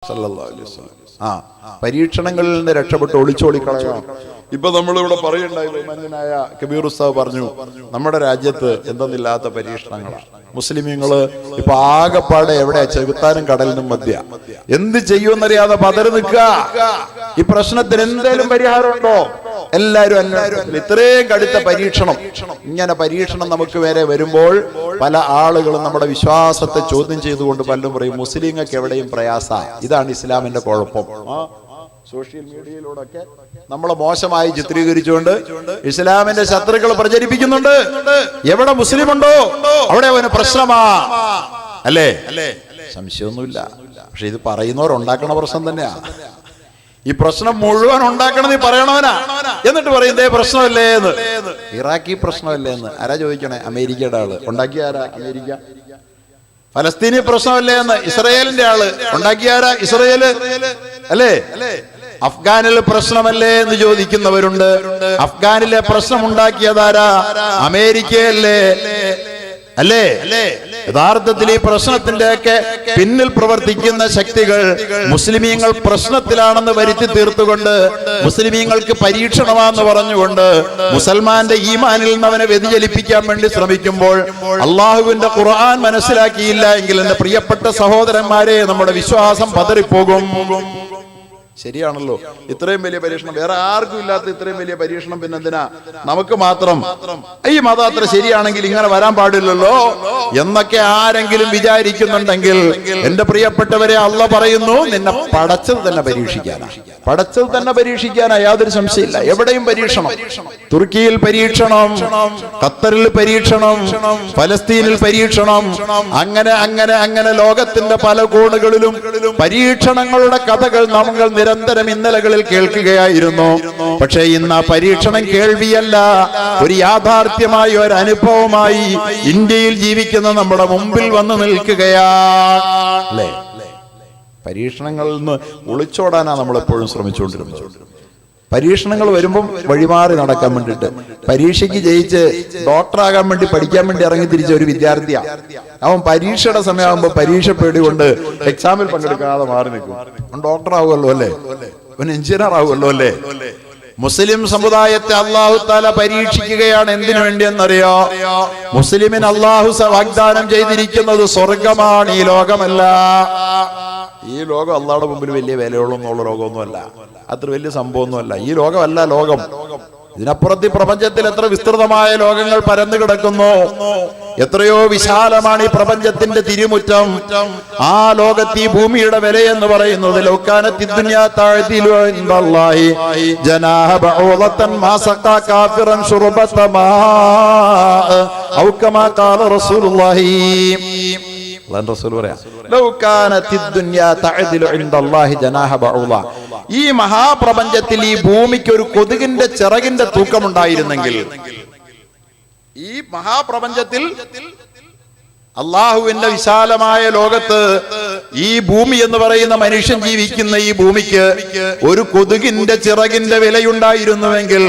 സല്ലല്ലാഹു അലൈഹി വസല്ലം. പരീക്ഷണങ്ങളിൽ നിന്ന് രക്ഷപ്പെട്ട് ഒളിച്ചോളിക്കളയാം. ഇപ്പൊ നമ്മളിവിടെ പറയുണ്ടായി, ബഹുമാന്യനായ കബീർ ഉസ്താദ് പറഞ്ഞു, നമ്മുടെ രാജ്യത്ത് എന്തെന്നില്ലാത്ത പരീക്ഷണങ്ങളാണ്. മുസ്ലിമീങ്ങള് ഇപ്പൊ ആകെപ്പാടെ എവിടെ ചെകുത്താനും കടലിനും മധ്യ എന്ത് ചെയ്യുമെന്നറിയാതെ പതറി നിൽക്കുക. ഈ പ്രശ്നത്തിന് എന്തേലും പരിഹാരമുണ്ടോ? എല്ലാരും ഇത്രയും കടുത്ത പരീക്ഷണം, ഇങ്ങനെ പരീക്ഷണം നമുക്ക് വരെ വരുമ്പോൾ പല ആളുകളും നമ്മുടെ വിശ്വാസത്തെ ചോദ്യം ചെയ്തുകൊണ്ട് പലരും പറയും മുസ്ലിങ്ങൾക്ക് എവിടെയും പ്രയാസ. ഇതാണ് ഇസ്ലാമിന്റെ കുഴപ്പം. സോഷ്യൽ മീഡിയയിലൂടെ നമ്മളെ മോശമായി ചിത്രീകരിച്ചുകൊണ്ട് ഇസ്ലാമിന്റെ ശത്രുക്കൾ പ്രചരിപ്പിക്കുന്നുണ്ട്. എവിടെ മുസ്ലിം ഉണ്ടോ അവിടെ അവന് പ്രശ്നമാ, അല്ലേ? സംശയമൊന്നുമില്ല. പക്ഷെ ഇത് പറയുന്നവരുണ്ടാക്കണ പ്രശ്നം തന്നെയാ. ഈ പ്രശ്നം മുഴുവൻ ഉണ്ടാക്കണത് ഈ പറയണവനാ. എന്നിട്ട് പറയും ഇതേ പ്രശ്നമല്ലേ എന്ന്. ഇറാഖി പ്രശ്നമല്ലേ എന്ന് ആരാ ചോദിക്കണേ? അമേരിക്കയുടെ ആള്. ഉണ്ടാക്കിയ ആരാ? അമേരിക്ക. ഫലസ്തീനി പ്രശ്നമല്ലേ എന്ന് ഇസ്രയേലിന്റെ ആള്. ഉണ്ടാക്കിയ ആരാ? ഇസ്രയേല്, അല്ലേ? അഫ്ഗാനിൽ പ്രശ്നമല്ലേ എന്ന് ചോദിക്കുന്നവരുണ്ട്. അഫ്ഗാനിലെ പ്രശ്നം ഉണ്ടാക്കിയതാരാ? അമേരിക്കയല്ലേ, അല്ലേ? യഥാർത്ഥത്തിൽ ഈ പ്രശ്നത്തിന്റെയൊക്കെ പിന്നിൽ പ്രവർത്തിക്കുന്ന ശക്തികൾ മുസ്ലിമീങ്ങൾ പ്രശ്നത്തിലാണെന്ന് വരുത്തി തീർത്തുകൊണ്ട്, മുസ്ലിമീങ്ങൾക്ക് പരീക്ഷണമാണെന്ന് പറഞ്ഞുകൊണ്ട് മുസൽമാന്റെ ഈമാനിൽ നിന്ന് അവനെ വ്യതിചലിപ്പിക്കാൻ വേണ്ടി ശ്രമിക്കുമ്പോൾ അള്ളാഹുവിന്റെ ഖുർആൻ മനസ്സിലാക്കിയില്ല എങ്കിൽ എന്റെ പ്രിയപ്പെട്ട സഹോദരന്മാരെ, നമ്മുടെ വിശ്വാസം പതറിപ്പോകും. ശരിയാണല്ലോ, ഇത്രയും വലിയ പരീക്ഷണം വേറെ ആർക്കും ഇല്ലാത്ത ഇത്രയും വലിയ പരീക്ഷണം പിന്നെന്തിനാ നമുക്ക് മാത്രം? ഈ മതം അത്ര ശരിയാണെങ്കിൽ ഇങ്ങനെ വരാൻ പാടില്ലല്ലോ എന്നൊക്കെ ആരെങ്കിലും വിചാരിക്കുന്നുണ്ടെങ്കിൽ എന്റെ പ്രിയപ്പെട്ടവരെ, അള്ള പറയുന്നു നിന്നെ പടച്ചത് തന്നെ പരീക്ഷിക്കാനാ. പടച്ചത് തന്നെ പരീക്ഷിക്കാനാ, യാതൊരു സംശയമില്ല. എവിടെയും പരീക്ഷണം. തുർക്കിയിൽ പരീക്ഷണം, ഖത്തറിൽ പരീക്ഷണം, ഫലസ്തീനിൽ പരീക്ഷണം, അങ്ങനെ അങ്ങനെ അങ്ങനെ ലോകത്തിന്റെ പല കോണുകളിലും പരീക്ഷണങ്ങളുടെ കഥകൾ നമ്മൾ നിരന്തരം ഇന്നലകളിൽ കേൾക്കുകയായിരുന്നു. പക്ഷേ ഇന്ന് ആ പരീക്ഷണം കേൾവിയല്ല, ഒരു യാഥാർത്ഥ്യമായി, ഒരു അനുഭവമായി ഇന്ത്യയിൽ ജീവിക്കുന്ന നമ്മുടെ മുമ്പിൽ വന്നു നിൽക്കുകയാണ്. പരീക്ഷണങ്ങളിൽ നിന്ന് ഒളിച്ചോടാനാണ് നമ്മൾ എപ്പോഴും ശ്രമിച്ചുകൊണ്ടിരുന്നത്. പരീക്ഷണങ്ങൾ വരുമ്പം വഴിമാറി നടക്കാൻ വേണ്ടിയിട്ട്, പരീക്ഷയ്ക്ക് ജയിച്ച് ഡോക്ടറാകാൻ വേണ്ടി പഠിക്കാൻ വേണ്ടി ഇറങ്ങി തിരിച്ച ഒരു വിദ്യാർത്ഥിയാ. അവൻ പരീക്ഷയുടെ സമയമാകുമ്പോൾ പരീക്ഷ പേടികൊണ്ട് എക്സാമിൽ പങ്കെടുക്കാതെ മാറി നിൽക്കും. അവൻ ഡോക്ടർ ആവുമല്ലോ, അല്ലേ? അവൻ എഞ്ചിനീയർ ആവുമല്ലോ, അല്ലേ? മുസ്ലിം സമുദായത്തെ അള്ളാഹു താല പരീക്ഷിക്കുകയാണ്. എന്തിനു വേണ്ടിയെന്നറിയോ? മുസ്ലിമിന് അള്ളാഹു വാഗ്ദാനം ചെയ്തിരിക്കുന്നത് സ്വർഗമാണ്, ഈ ലോകമല്ല. ഈ ലോകം അള്ളാഹുടെ മുമ്പിൽ വലിയ വിലയുള്ളൊന്നുള്ള ലോകമൊന്നുമല്ല, അത്ര വലിയ സംഭവമൊന്നുമല്ല. ഈ ലോകമല്ല ലോകം. ഇതിനപ്പുറത്ത് ഈ പ്രപഞ്ചത്തിൽ എത്ര വിസ്തൃതമായ ലോകങ്ങൾ പരന്നു കിടക്കുന്നു. എത്രയോ വിശാലമാണ് ഈ പ്രപഞ്ചത്തിന്റെ തിരുമുറ്റം. ആ ലോകത്ത് ഈ ഭൂമിയുടെ വില എന്ന് പറയുന്നത് ഈ മഹാപ്രപഞ്ചത്തിൽ ഈ ഭൂമിക്ക് ഒരു കൊതുകിന്റെ ചിറകിന്റെ തൂക്കമുണ്ടായിരുന്നെങ്കിൽ, ഈ മഹാപ്രപഞ്ചത്തിൽ അള്ളാഹുവിന്റെ വിശാലമായ ലോകത്ത് ഈ ഭൂമി എന്ന് പറയുന്ന മനുഷ്യൻ ജീവിക്കുന്ന ഈ ഭൂമിക്ക് ഒരു കൊതുകിന്റെ ചിറകിന്റെ വിലയുണ്ടായിരുന്നുവെങ്കിൽ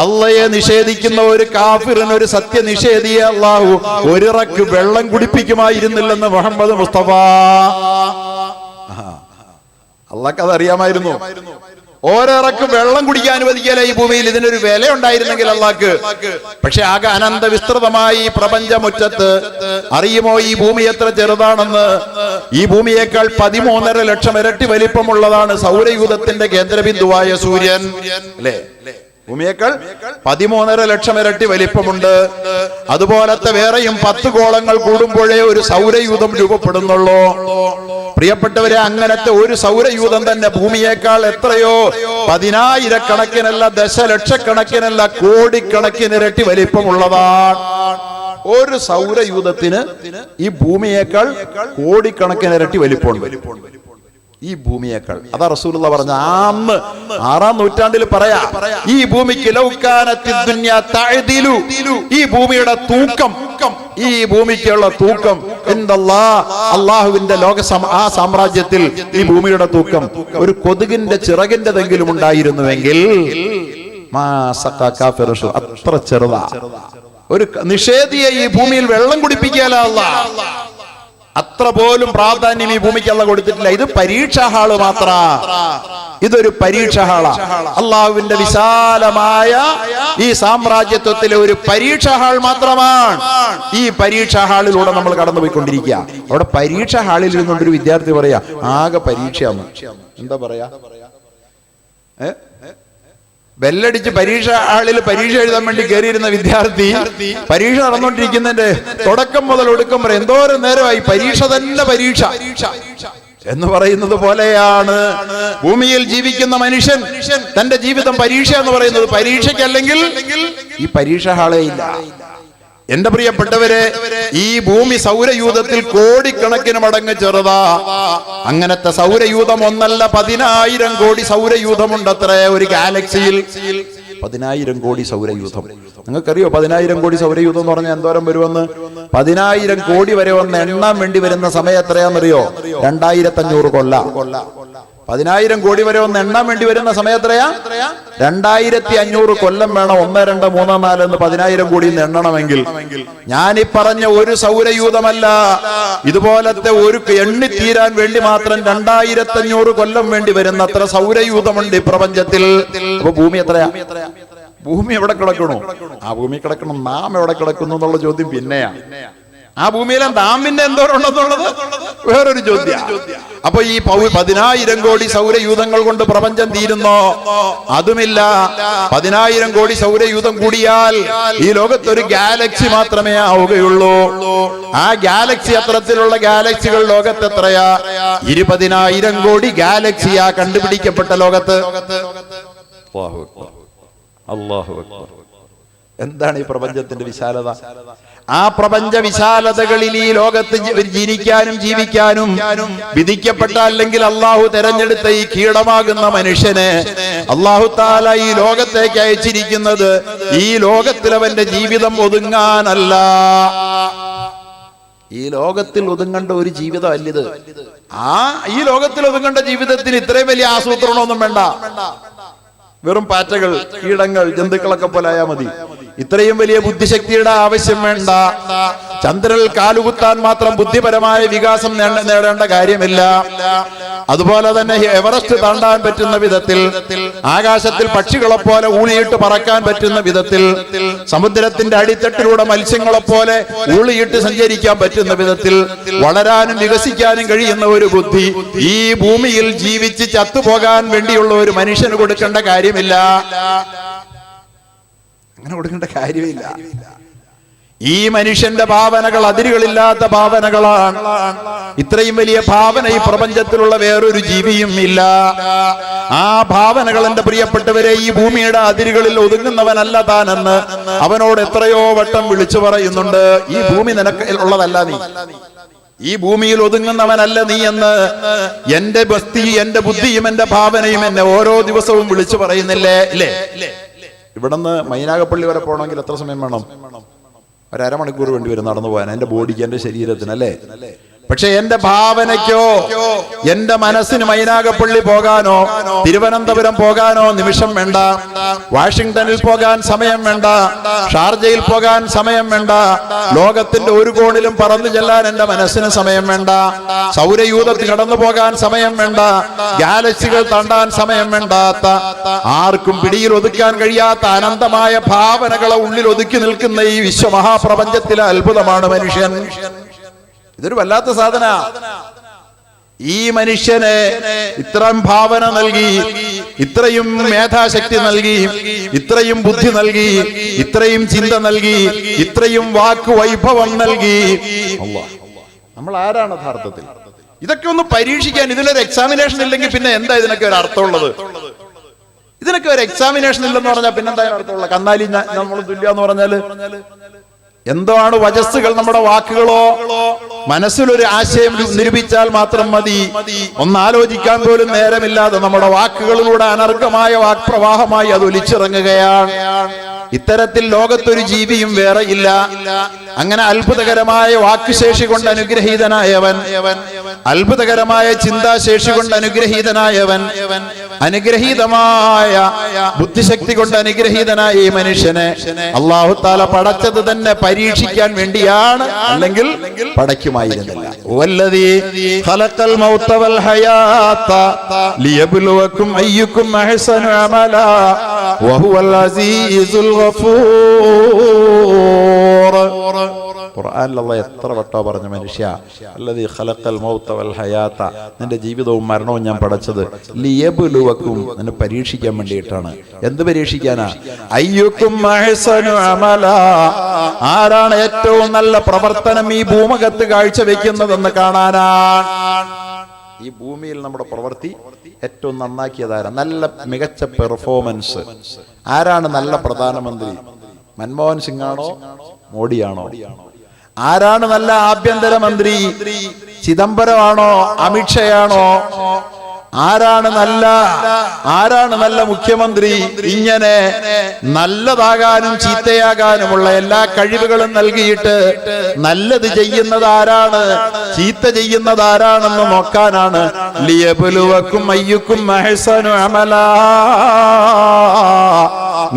അള്ളയെ നിഷേധിക്കുന്ന ഒരു കാഫിറിന്, ഒരു സത്യനിഷേധിയെ അള്ളാഹു ഒരിറക്ക് വെള്ളം കുടിപ്പിക്കുമായിരുന്നില്ലെന്ന് മുഹമ്മദ് മുസ്തഫ. അള്ളാഹ്ക്ക് അതറിയാമായിരുന്നു. ഓരോറക്ക് വെള്ളം കുടിക്കാൻ അനുവദിക്കല ഈ ഭൂമിയിൽ. ഇതിനൊരു വില ഉണ്ടായിരുന്നെങ്കിൽ അള്ളാഹ്ക്ക്. പക്ഷെ ആകെ അനന്ത വിസ്തൃതമായി ഈ പ്രപഞ്ചമുറ്റത്ത് അറിയുമോ ഈ ഭൂമി എത്ര ചെറുതാണെന്ന്? ഈ ഭൂമിയേക്കാൾ 13.5 ലക്ഷം ഇരട്ടി വലിപ്പമുള്ളതാണ് സൗരയൂഥത്തിന്റെ കേന്ദ്രബിന്ദുവായ സൂര്യൻ, അല്ലേ? ഭൂമിയേക്കാൾ 13.5 ലക്ഷം ഇരട്ടി വലിപ്പമുണ്ട്. അതുപോലത്തെ വേറെയും 10 ഗോളങ്ങൾ കൂടുമ്പോഴേ ഒരു സൗരയൂഥം രൂപപ്പെടുന്നുള്ളൂ. പ്രിയപ്പെട്ടവരെ, അങ്ങനത്തെ ഒരു സൗരയൂഥം തന്നെ ഭൂമിയേക്കാൾ എത്രയോ 10,000-കണക്കിനല്ല, ദശലക്ഷക്കണക്കിനല്ല, കോടിക്കണക്കിന് ഇരട്ടി വലിപ്പമുള്ളതാണ്. ഒരു സൗരയൂഥത്തിന് ഈ ഭൂമിയേക്കാൾ കോടിക്കണക്കിന് ഇരട്ടി വലിപ്പമുണ്ട്. ഈ ഭൂമിയേക്കാൾ. അതാ റസൂലുള്ളാഹി പറഞ്ഞ അന്ന് 6-ാം നൂറ്റാണ്ടിൽ പറയാ, ഈ ഭൂമിക്ക് ഈ ഭൂമിയുടെ തൂക്കം, ഈ ഭൂമിക്കുള്ള തൂക്കം അള്ളാഹുവിന്റെ ലോക ആ സാമ്രാജ്യത്തിൽ ഈ ഭൂമിയുടെ തൂക്കം ഒരു കൊതുകിന്റെ ചിറകിന്റെതെങ്കിലും ഉണ്ടായിരുന്നുവെങ്കിൽ അത്ര ചെറുതാ. ഒരു നിഷേധിയെ ഈ ഭൂമിയിൽ വെള്ളം കുടിപ്പിക്കാല. അത്ര പോലും പ്രാധാന്യം ഈ ഭൂമിക്ക് അല്ലാഹു കൊടുത്തിട്ടില്ല. ഇത് പരീക്ഷാ ഹാള് മാത്ര. ഇതൊരു പരീക്ഷാ ഹാളാ. അള്ളാഹുവിന്റെ വിശാലമായ ഈ സാമ്രാജ്യത്വത്തിലെ ഒരു പരീക്ഷാ ഹാൾ മാത്രമാണ്. ഈ പരീക്ഷാ ഹാളിലൂടെ നമ്മൾ കടന്നുപോയിക്കൊണ്ടിരിക്കുക. അവിടെ പരീക്ഷാ ഹാളിൽ ഇരുന്നുകൊണ്ടൊരു വിദ്യാർത്ഥി പറയാ ആകെ പരീക്ഷയാണ്. എന്താ പറയാ? ബെല്ലടിച്ച് പരീക്ഷ ഹാളിൽ പരീക്ഷ എഴുതാൻ വേണ്ടി കയറിയിരുന്ന വിദ്യാർത്ഥി പരീക്ഷ നടന്നുകൊണ്ടിരിക്കുന്നതിന്റെ തുടക്കം മുതൽ ഒടുക്കം വരെ എന്തോരം നേരമായി പരീക്ഷ തന്നെ പരീക്ഷ എന്ന് പറയുന്നത് പോലെയാണ് ഭൂമിയിൽ ജീവിക്കുന്ന മനുഷ്യൻ തന്റെ ജീവിതം പരീക്ഷ എന്ന് പറയുന്നത്. പരീക്ഷയ്ക്കല്ലെങ്കിൽ ഈ പരീക്ഷ ഹാളേ ഇല്ല. എന്റെ പ്രിയപ്പെട്ടവരെ, ഈ ഭൂമി സൗരയൂഥത്തിൽ കോടിക്കണക്കിന് മടങ്ങ് ചെറുതാ. അങ്ങനത്തെ സൗരയൂഥം ഒന്നല്ല, 10,000 കോടി സൗരയൂഥമുണ്ട് അത്രേ ഒരു ഗാലക്സിയിൽ. 10,000 കോടി സൗരയൂഥം. നിങ്ങൾക്കറിയോ 10,000 കോടി സൗരയൂഥം എന്ന് പറഞ്ഞാൽ എന്തോരം വരുമെന്ന്? 10,000 കോടി വരെ ഒന്ന് എണ്ണാൻ വേണ്ടി വരുന്ന സമയം എത്രയാണെന്നറിയോ? 2500 കൊല്ലം. 10,000 കോടി വരെ ഒന്ന് എണ്ണാൻ വേണ്ടി വരുന്ന സമയം എത്രയാ? 2500 കൊല്ലം വേണം. 1, 2, 3, 4 എന്ന് 10,000 കോടി എണ്ണണമെങ്കിൽ. ഞാനീ പറഞ്ഞ ഒരു സൗരയൂഥമല്ല, ഇതുപോലത്തെ ഒരു എണ്ണിത്തീരാൻ വേണ്ടി മാത്രം 2500 കൊല്ലം വേണ്ടി വരുന്ന അത്ര സൗരയൂഥമുണ്ട് ഈ പ്രപഞ്ചത്തിൽ. അപ്പൊ ഭൂമി എത്രയാ? ഭൂമി എവിടെ കിടക്കണു? ആ ഭൂമി കിടക്കണം. നാം എവിടെ കിടക്കുന്നു എന്നുള്ള ചോദ്യം പിന്നെയാ. ആ ഭൂമിയിലെ നാം പിന്നെ എന്തോരുണ്ടെന്നുള്ളത് വേറൊരു ചോദ്യം. അപ്പൊ ഈ 10,000 കോടി സൗരയൂഥങ്ങൾ കൊണ്ട് പ്രപഞ്ചം തീരുന്നോ? അതുമില്ല. 10,000 കോടി സൗരയൂഥം കൂടിയാൽ ഈ ലോകത്തൊരു ഗാലക്സി മാത്രമേ ആവുകയുള്ളൂ. ആ ഗാലക്സി അത്തരത്തിലുള്ള ഗാലക്സികൾ ലോകത്ത് എത്രയാ? 20,000 കോടി ഗാലക്സിയാ കണ്ടുപിടിക്കപ്പെട്ട ലോകത്ത്. അല്ലാഹു അക്ബർ. എന്താണ് ഈ പ്രപഞ്ചത്തിന്റെ വിശാലത? ആ പ്രപഞ്ച വിശാലതകളിൽ ഈ ലോകത്ത് ജനിക്കാനും ജീവിക്കാനും വിധിക്കപ്പെട്ട അല്ലെങ്കിൽ അള്ളാഹു തെരഞ്ഞെടുത്ത ഈ കീടമാകുന്ന മനുഷ്യനെ അള്ളാഹു താല ഈ ലോകത്തേക്ക് അയച്ചിരിക്കുന്നത് ഈ ലോകത്തിൽ അവന്റെ ജീവിതം ഒതുങ്ങാനല്ല. ഈ ലോകത്തിൽ ഒതുങ്ങേണ്ട ഒരു ജീവിതം അല്ലിത്. ഈ ലോകത്തിൽ ഒതുങ്ങേണ്ട ജീവിതത്തിന് ഇത്രയും വലിയ ആസൂത്രണമൊന്നും വേണ്ട. വെറും പാറ്റകൾ, കീടങ്ങൾ, ജന്തുക്കളൊക്കെ പോലെ ആയാൽ മതി. ഇത്രയും വലിയ ബുദ്ധിശക്തിയുടെ ആവശ്യം വേണ്ട. ചന്ദ്രനിൽ കാലുകുത്താൻ മാത്രം ബുദ്ധിപരമായ വികാസം നേടേണ്ട കാര്യമില്ല. അതുപോലെ തന്നെ എവറസ്റ്റ് താണ്ടാൻ പറ്റുന്ന വിധത്തിൽ, ആകാശത്തിൽ പക്ഷികളെ പോലെ ഊളിയിട്ട് പറക്കാൻ പറ്റുന്ന വിധത്തിൽ, സമുദ്രത്തിന്റെ അടിത്തട്ടിലൂടെ മത്സ്യങ്ങളെ പോലെ ഊളിയിട്ട് സഞ്ചരിക്കാൻ പറ്റുന്ന വിധത്തിൽ വളരാനും വികസിക്കാനും കഴിയുന്ന ഒരു ബുദ്ധി ഈ ഭൂമിയിൽ ജീവിച്ച് ചത്തുപോകാൻ വേണ്ടിയുള്ള ഒരു മനുഷ്യന് കൊടുക്കേണ്ട കാര്യമില്ല. അങ്ങനെ കൊടുക്കേണ്ട കാര്യമില്ല. ഈ മനുഷ്യന്റെ ഭാവനകൾ അതിരുകളില്ലാത്ത ഭാവനകളാണ്. ഇത്രയും വലിയ ഭാവന ഈ പ്രപഞ്ചത്തിലുള്ള വേറൊരു ജീവിയും ഇല്ല. ആ ഭാവനകൾ എന്റെ പ്രിയപ്പെട്ടവരെ ഈ ഭൂമിയുടെ അതിരുകളിൽ ഒതുങ്ങുന്നവനല്ല താനെന്ന് അവനോട് എത്രയോ വട്ടം വിളിച്ചു പറയുന്നുണ്ട്. ഈ ഭൂമി നിനക്ക് ഉള്ളതല്ല, നീ ഈ ഭൂമിയിൽ ഒതുങ്ങുന്നവനല്ല നീ എന്ന് എന്റെ എന്റെ ബുദ്ധിയും എന്റെ ഭാവനയും എന്നെ ഓരോ ദിവസവും വിളിച്ചു പറയുന്നില്ലേ? ഇല്ലേ? ഇവിടുന്ന് മൈനാഗപ്പള്ളി വരെ പോകണമെങ്കിൽ എത്ര സമയം വേണം? 1.5 മണിക്കൂർ വേണ്ടി വരും നടന്നു പോകാൻ, എന്റെ ബോഡിക്ക്, എന്റെ ശരീരത്തിന്, അല്ലേ? പക്ഷെ എന്റെ ഭാവനയ്ക്കോ എന്റെ മനസ്സിന് മൈനാഗപ്പള്ളി പോകാനോ തിരുവനന്തപുരം പോകാനോ നിമിഷം വേണ്ട. വാഷിംഗ്ടണിൽ പോകാൻ സമയം വേണ്ട. ഷാർജയിൽ പോകാൻ സമയം വേണ്ട. ലോകത്തിന്റെ ഒരു കോണിലും പറന്നു ചെല്ലാൻ എന്റെ മനസ്സിന് സമയം വേണ്ട. സൗരയൂഥത്തിൽ കടന്നു പോകാൻ സമയം വേണ്ട. ഗാലക്സികൾ താണ്ടാൻ സമയം വേണ്ടാത്ത, ആർക്കും പിടിയിൽ ഒതുക്കാൻ കഴിയാത്ത അനന്തമായ ഭാവനകളെ ഉള്ളിൽ ഒതുക്കി നിൽക്കുന്ന ഈ വിശ്വമഹാപ്രപഞ്ചത്തിലെ അത്ഭുതമാണ് മനുഷ്യൻ. ഇതൊരു വല്ലാത്ത സാധന. ഈ മനുഷ്യനെ ഇത്രയും ഭാവന നൽകി, ഇത്രയും മേധാശക്തി നൽകി, ഇത്രയും ബുദ്ധി നൽകി, ഇത്രയും ചിന്ത നൽകി, ഇത്രയും വാക്ക് വൈഭവം നൽകി. നമ്മൾ ആരാണ് യഥാർത്ഥത്തിൽ? ഇതൊക്കെ ഒന്ന് പരീക്ഷിക്കാൻ ഇതിലൊരു എക്സാമിനേഷൻ ഇല്ലെങ്കിൽ പിന്നെ എന്താ ഇതിനൊക്കെ ഒരു അർത്ഥമുള്ളത്? ഇതിനൊക്കെ ഒരു എക്സാമിനേഷൻ ഇല്ലെന്ന് പറഞ്ഞാൽ പിന്നെന്താ അർത്ഥമുള്ള? കന്നാലി നമ്മൾ തുല്യ എന്ന് പറഞ്ഞാല് എന്താണ് വജസ്സുകൾ? നമ്മുടെ വാക്കുകളോ മനസ്സിലൊരു ആശയം നിരൂപിച്ചാൽ മാത്രം മതി. ഒന്നാലോചിക്കാൻ പോലും നേരമില്ലാതെ നമ്മുടെ വാക്കുകളിലൂടെ അനർഘമായ വാക്പ്രവാഹമായി അത് ഒലിച്ചിറങ്ങുകയാണ്. ഇത്തരത്തിൽ ലോകത്തൊരു ജീവിയും വേറെ ഇല്ല. അങ്ങനെ അത്ഭുതകരമായ വാക്കുശേഷി കൊണ്ട് അനുഗ്രഹീതനായവൻ, അത്ഭുതകരമായ ചിന്താശേഷി കൊണ്ട് അനുഗ്രഹീതനായവൻ, അനുഗ്രഹീതമായ ബുദ്ധിശക്തി കൊണ്ട് അനുഗ്രഹീതനായ ഈ മനുഷ്യനെ അല്ലാഹു തആല പടച്ചത് തന്നെ പരീക്ഷിക്കാൻ വേണ്ടിയാണ്, അല്ലെങ്കിൽ പടയ്ക്കുമായിരുന്നില്ല. വല്ലദീ ഖലഖൽ മൗത വൽ ഹയാത ലിയബ്ലുവകും അയ്യുക്കും അഹ്സനു അമലാ വഹുവൽ അസീസുൽ ഗഫൂർ. ഖുർആനിൽ അല്ലാഹ് എത്ര വട്ടാ പറഞ്ഞ മനുഷ്യ, അല്ലദീ ഖലഖൽ മൗത വൽ ഹയാത, നിന്റെ ജീവിതവും മരണവും ഞാൻ പടച്ചത് ലിയബ്ലുവകും, നിന്നെ പരീക്ഷിക്കാൻ വേണ്ടിയിട്ടാണ്. എന്ത് പരീക്ഷിക്കാനാ? അയ്യുക്കും അഹ്സനു അമലാ, ആരാണ് ഏറ്റവും നല്ല പ്രവർത്തനം ഈ ഭൂമുഖത്ത് കാഴ്ചവെക്കുന്നതെന്ന് കാണാനാണ്. ഈ ഭൂമിയിൽ നമ്മുടെ പ്രവൃത്തി ഏറ്റവും നന്നാക്കിയതാരാ? നല്ല മികച്ച പെർഫോമൻസ് ആരാണ്? നല്ല പ്രധാനമന്ത്രി മൻമോഹൻ സിംഗ് ആണോ മോഡിയാണോ? ആരാണ് നല്ല ആഭ്യന്തരമന്ത്രി? ചിദംബരം ആണോ അമിത്ഷയാണോ? ആരാണ് നല്ല മുഖ്യമന്ത്രി? ഇങ്ങനെ നല്ലതാകാനും ചീത്തയാകാനുമുള്ള എല്ലാ കഴിവുകളും നൽകിയിട്ട് നല്ലത് ചെയ്യുന്നത് ആരാണ്, ചീത്ത ചെയ്യുന്നത് ആരാണെന്ന് നോക്കാനാണ് ലിയബ്ലുവകും അയ്യുക്കും അഹ്സനു അമലാ.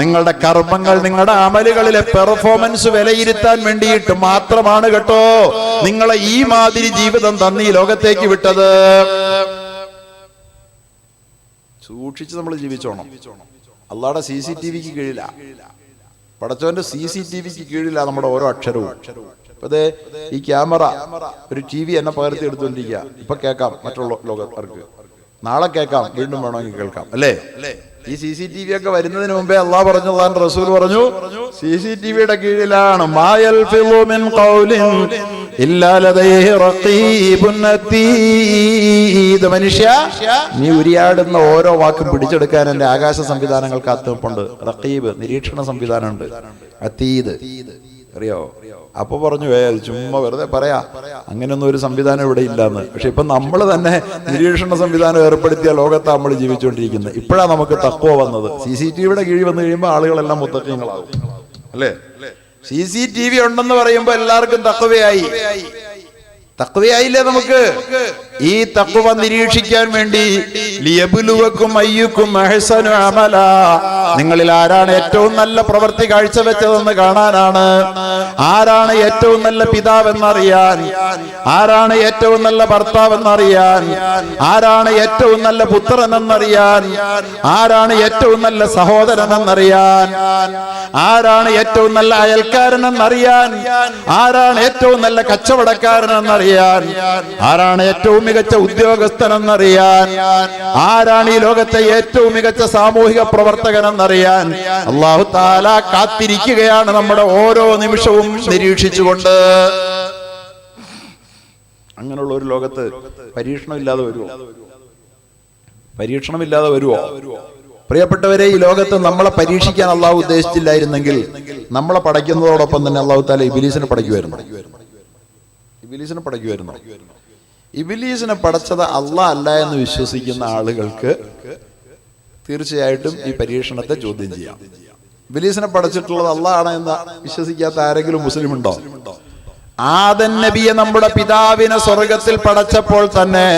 നിങ്ങളുടെ കർമ്മങ്ങൾ, നിങ്ങളുടെ അമലുകളിലെ പെർഫോമൻസ് വിലയിരുത്താൻ വേണ്ടിയിട്ട് മാത്രമാണ് കേട്ടോ നിങ്ങളെ ഈ മാതിരി ജീവിതം തന്ന് ഈ ലോകത്തേക്ക് വിട്ടത്. സൂക്ഷിച്ച് നമ്മൾ ജീവിച്ചോണം. അള്ളാഹുടെ CCTVക്ക് കീഴില, പടച്ചവന്റെ CCTVക്ക് കീഴില നമ്മുടെ ഓരോ അക്ഷരവും. ഇപ്പൊ ഈ ക്യാമറ ഒരു TV എന്നെ പകർത്തി എടുത്തുകൊണ്ടിരിക്കുക. ഇപ്പൊ കേൾക്കാം മറ്റുള്ള ലോകർക്ക്, നാളെ കേൾക്കാം, വീണ്ടും വേണമെങ്കിൽ കേൾക്കാം, അല്ലേ? ഈ CCTV ഒക്കെ വരുന്നതിന് മുമ്പേ അള്ളാഹ് പറഞ്ഞു, അള്ളാഹുവിന്റെ റസൂൽ പറഞ്ഞു, CCTVയുടെ കീഴിലാണ്. മാ യൽഫിളു മിൻ ഖൗലിൻ ഇല്ലാ ലദൈഹി റഖീബുൻ അതീദ്. മനുഷ്യ, നീ ഉരിയാടുന്ന ഓരോ വാക്കും പിടിച്ചെടുക്കാൻ എന്റെ ആകാശ സംവിധാനങ്ങൾ കാത്തുനിൽപ്പുണ്ട്. റഖീബ്, നിരീക്ഷണ സംവിധാനമുണ്ട്. അതീദ് അറിയോ? അപ്പൊ പറഞ്ഞു, ചുമ്മാ വെറുതെ പറയാ, അങ്ങനെയൊന്നും ഒരു സംവിധാനം ഇവിടെ ഇല്ലാന്ന്. പക്ഷെ ഇപ്പൊ നമ്മൾ തന്നെ നിരീക്ഷണ സംവിധാനം ഏർപ്പെടുത്തിയ ലോകത്താണ് നമ്മൾ ജീവിച്ചുകൊണ്ടിരിക്കുന്നത്. ഇപ്പോഴാണ് നമുക്ക് തഖ്വ വന്നത്. CCTVയുടെ കീഴിൽ വന്നു കഴിയുമ്പോൾ ആളുകളെല്ലാം മുത്തഖീങ്ങളാകും, അല്ലേ? CCTV ഉണ്ടെന്ന് പറയുമ്പോ എല്ലാവർക്കും തഖ്വയായില്ലേ? നമുക്ക് ഈ തഖ്വ നിരീക്ഷിക്കാൻ വേണ്ടി ലിയബ്ലുവകും അയ്യുക്കും അഹ്സനു അമലാ, നിങ്ങളിൽ ആരാണ് ഏറ്റവും നല്ല പ്രവൃത്തി കാഴ്ചവെച്ചതെന്ന് കാണാനാണ്. ആരാണ് ഏറ്റവും നല്ല പിതാവെന്നറിയാൻ, ആരാണ് ഏറ്റവും നല്ല ഭർത്താവെന്നറിയാൻ, ആരാണ് ഏറ്റവും നല്ല പുത്രനെന്നറിയാൻ, ആരാണ് ഏറ്റവും നല്ല സഹോദരനെന്നറിയാൻ, ആരാണ് ഏറ്റവും നല്ല അയൽക്കാരനെന്നറിയാൻ, ആരാണ് ഏറ്റവും നല്ല കച്ചവടക്കാരനെന്നറിയാൻ, ആരാണ് ഏറ്റവും മികച്ച ഉദ്യോഗസ്ഥനെന്നറിയാൻ, ആരാണ് ഈ ലോകത്തെ ഏറ്റവും മികച്ച സാമൂഹിക പ്രവർത്തകനെന്നറിയാൻ അല്ലാഹു തആല കാത്തിരിക്കുകയാണ് നമ്മുടെ ഓരോ നിമിഷവും നിരീക്ഷിച്ചുകൊണ്ട്. അങ്ങനെയുള്ള ഒരു ലോകത്ത് പരീക്ഷണമില്ലാതെ വരുമോ? പ്രിയപ്പെട്ടവരെ, ഈ ലോകത്ത് നമ്മളെ പരീക്ഷിക്കാൻ അള്ളാഹു ഉദ്ദേശിച്ചില്ലായിരുന്നെങ്കിൽ നമ്മളെ പടയ്ക്കുന്നതോടൊപ്പം തന്നെ അള്ളാഹു തആല ഇബ്ലീസിനെ പടയ്ക്കുമായിരുന്നു. ഇബ്ലീസിനെ പടച്ചത് അള്ളാഹ് അല്ല എന്ന് വിശ്വസിക്കുന്ന ആളുകൾക്ക് തീർച്ചയായിട്ടും ഈ പരീക്ഷണത്തെ ചോദ്യം ചെയ്യാം. ഇബ്ലീസിനെ പടച്ചിട്ടുള്ളത് അള്ളാഹ് ആണ് എന്ന് വിശ്വസിക്കാത്ത ആരെങ്കിലും മുസ്ലിം ഉണ്ടോ? ആദം നബിയെ, നമ്മുടെ പിതാവിനെ സ്വർഗത്തിൽ പടച്ചപ്പോൾ തന്നെ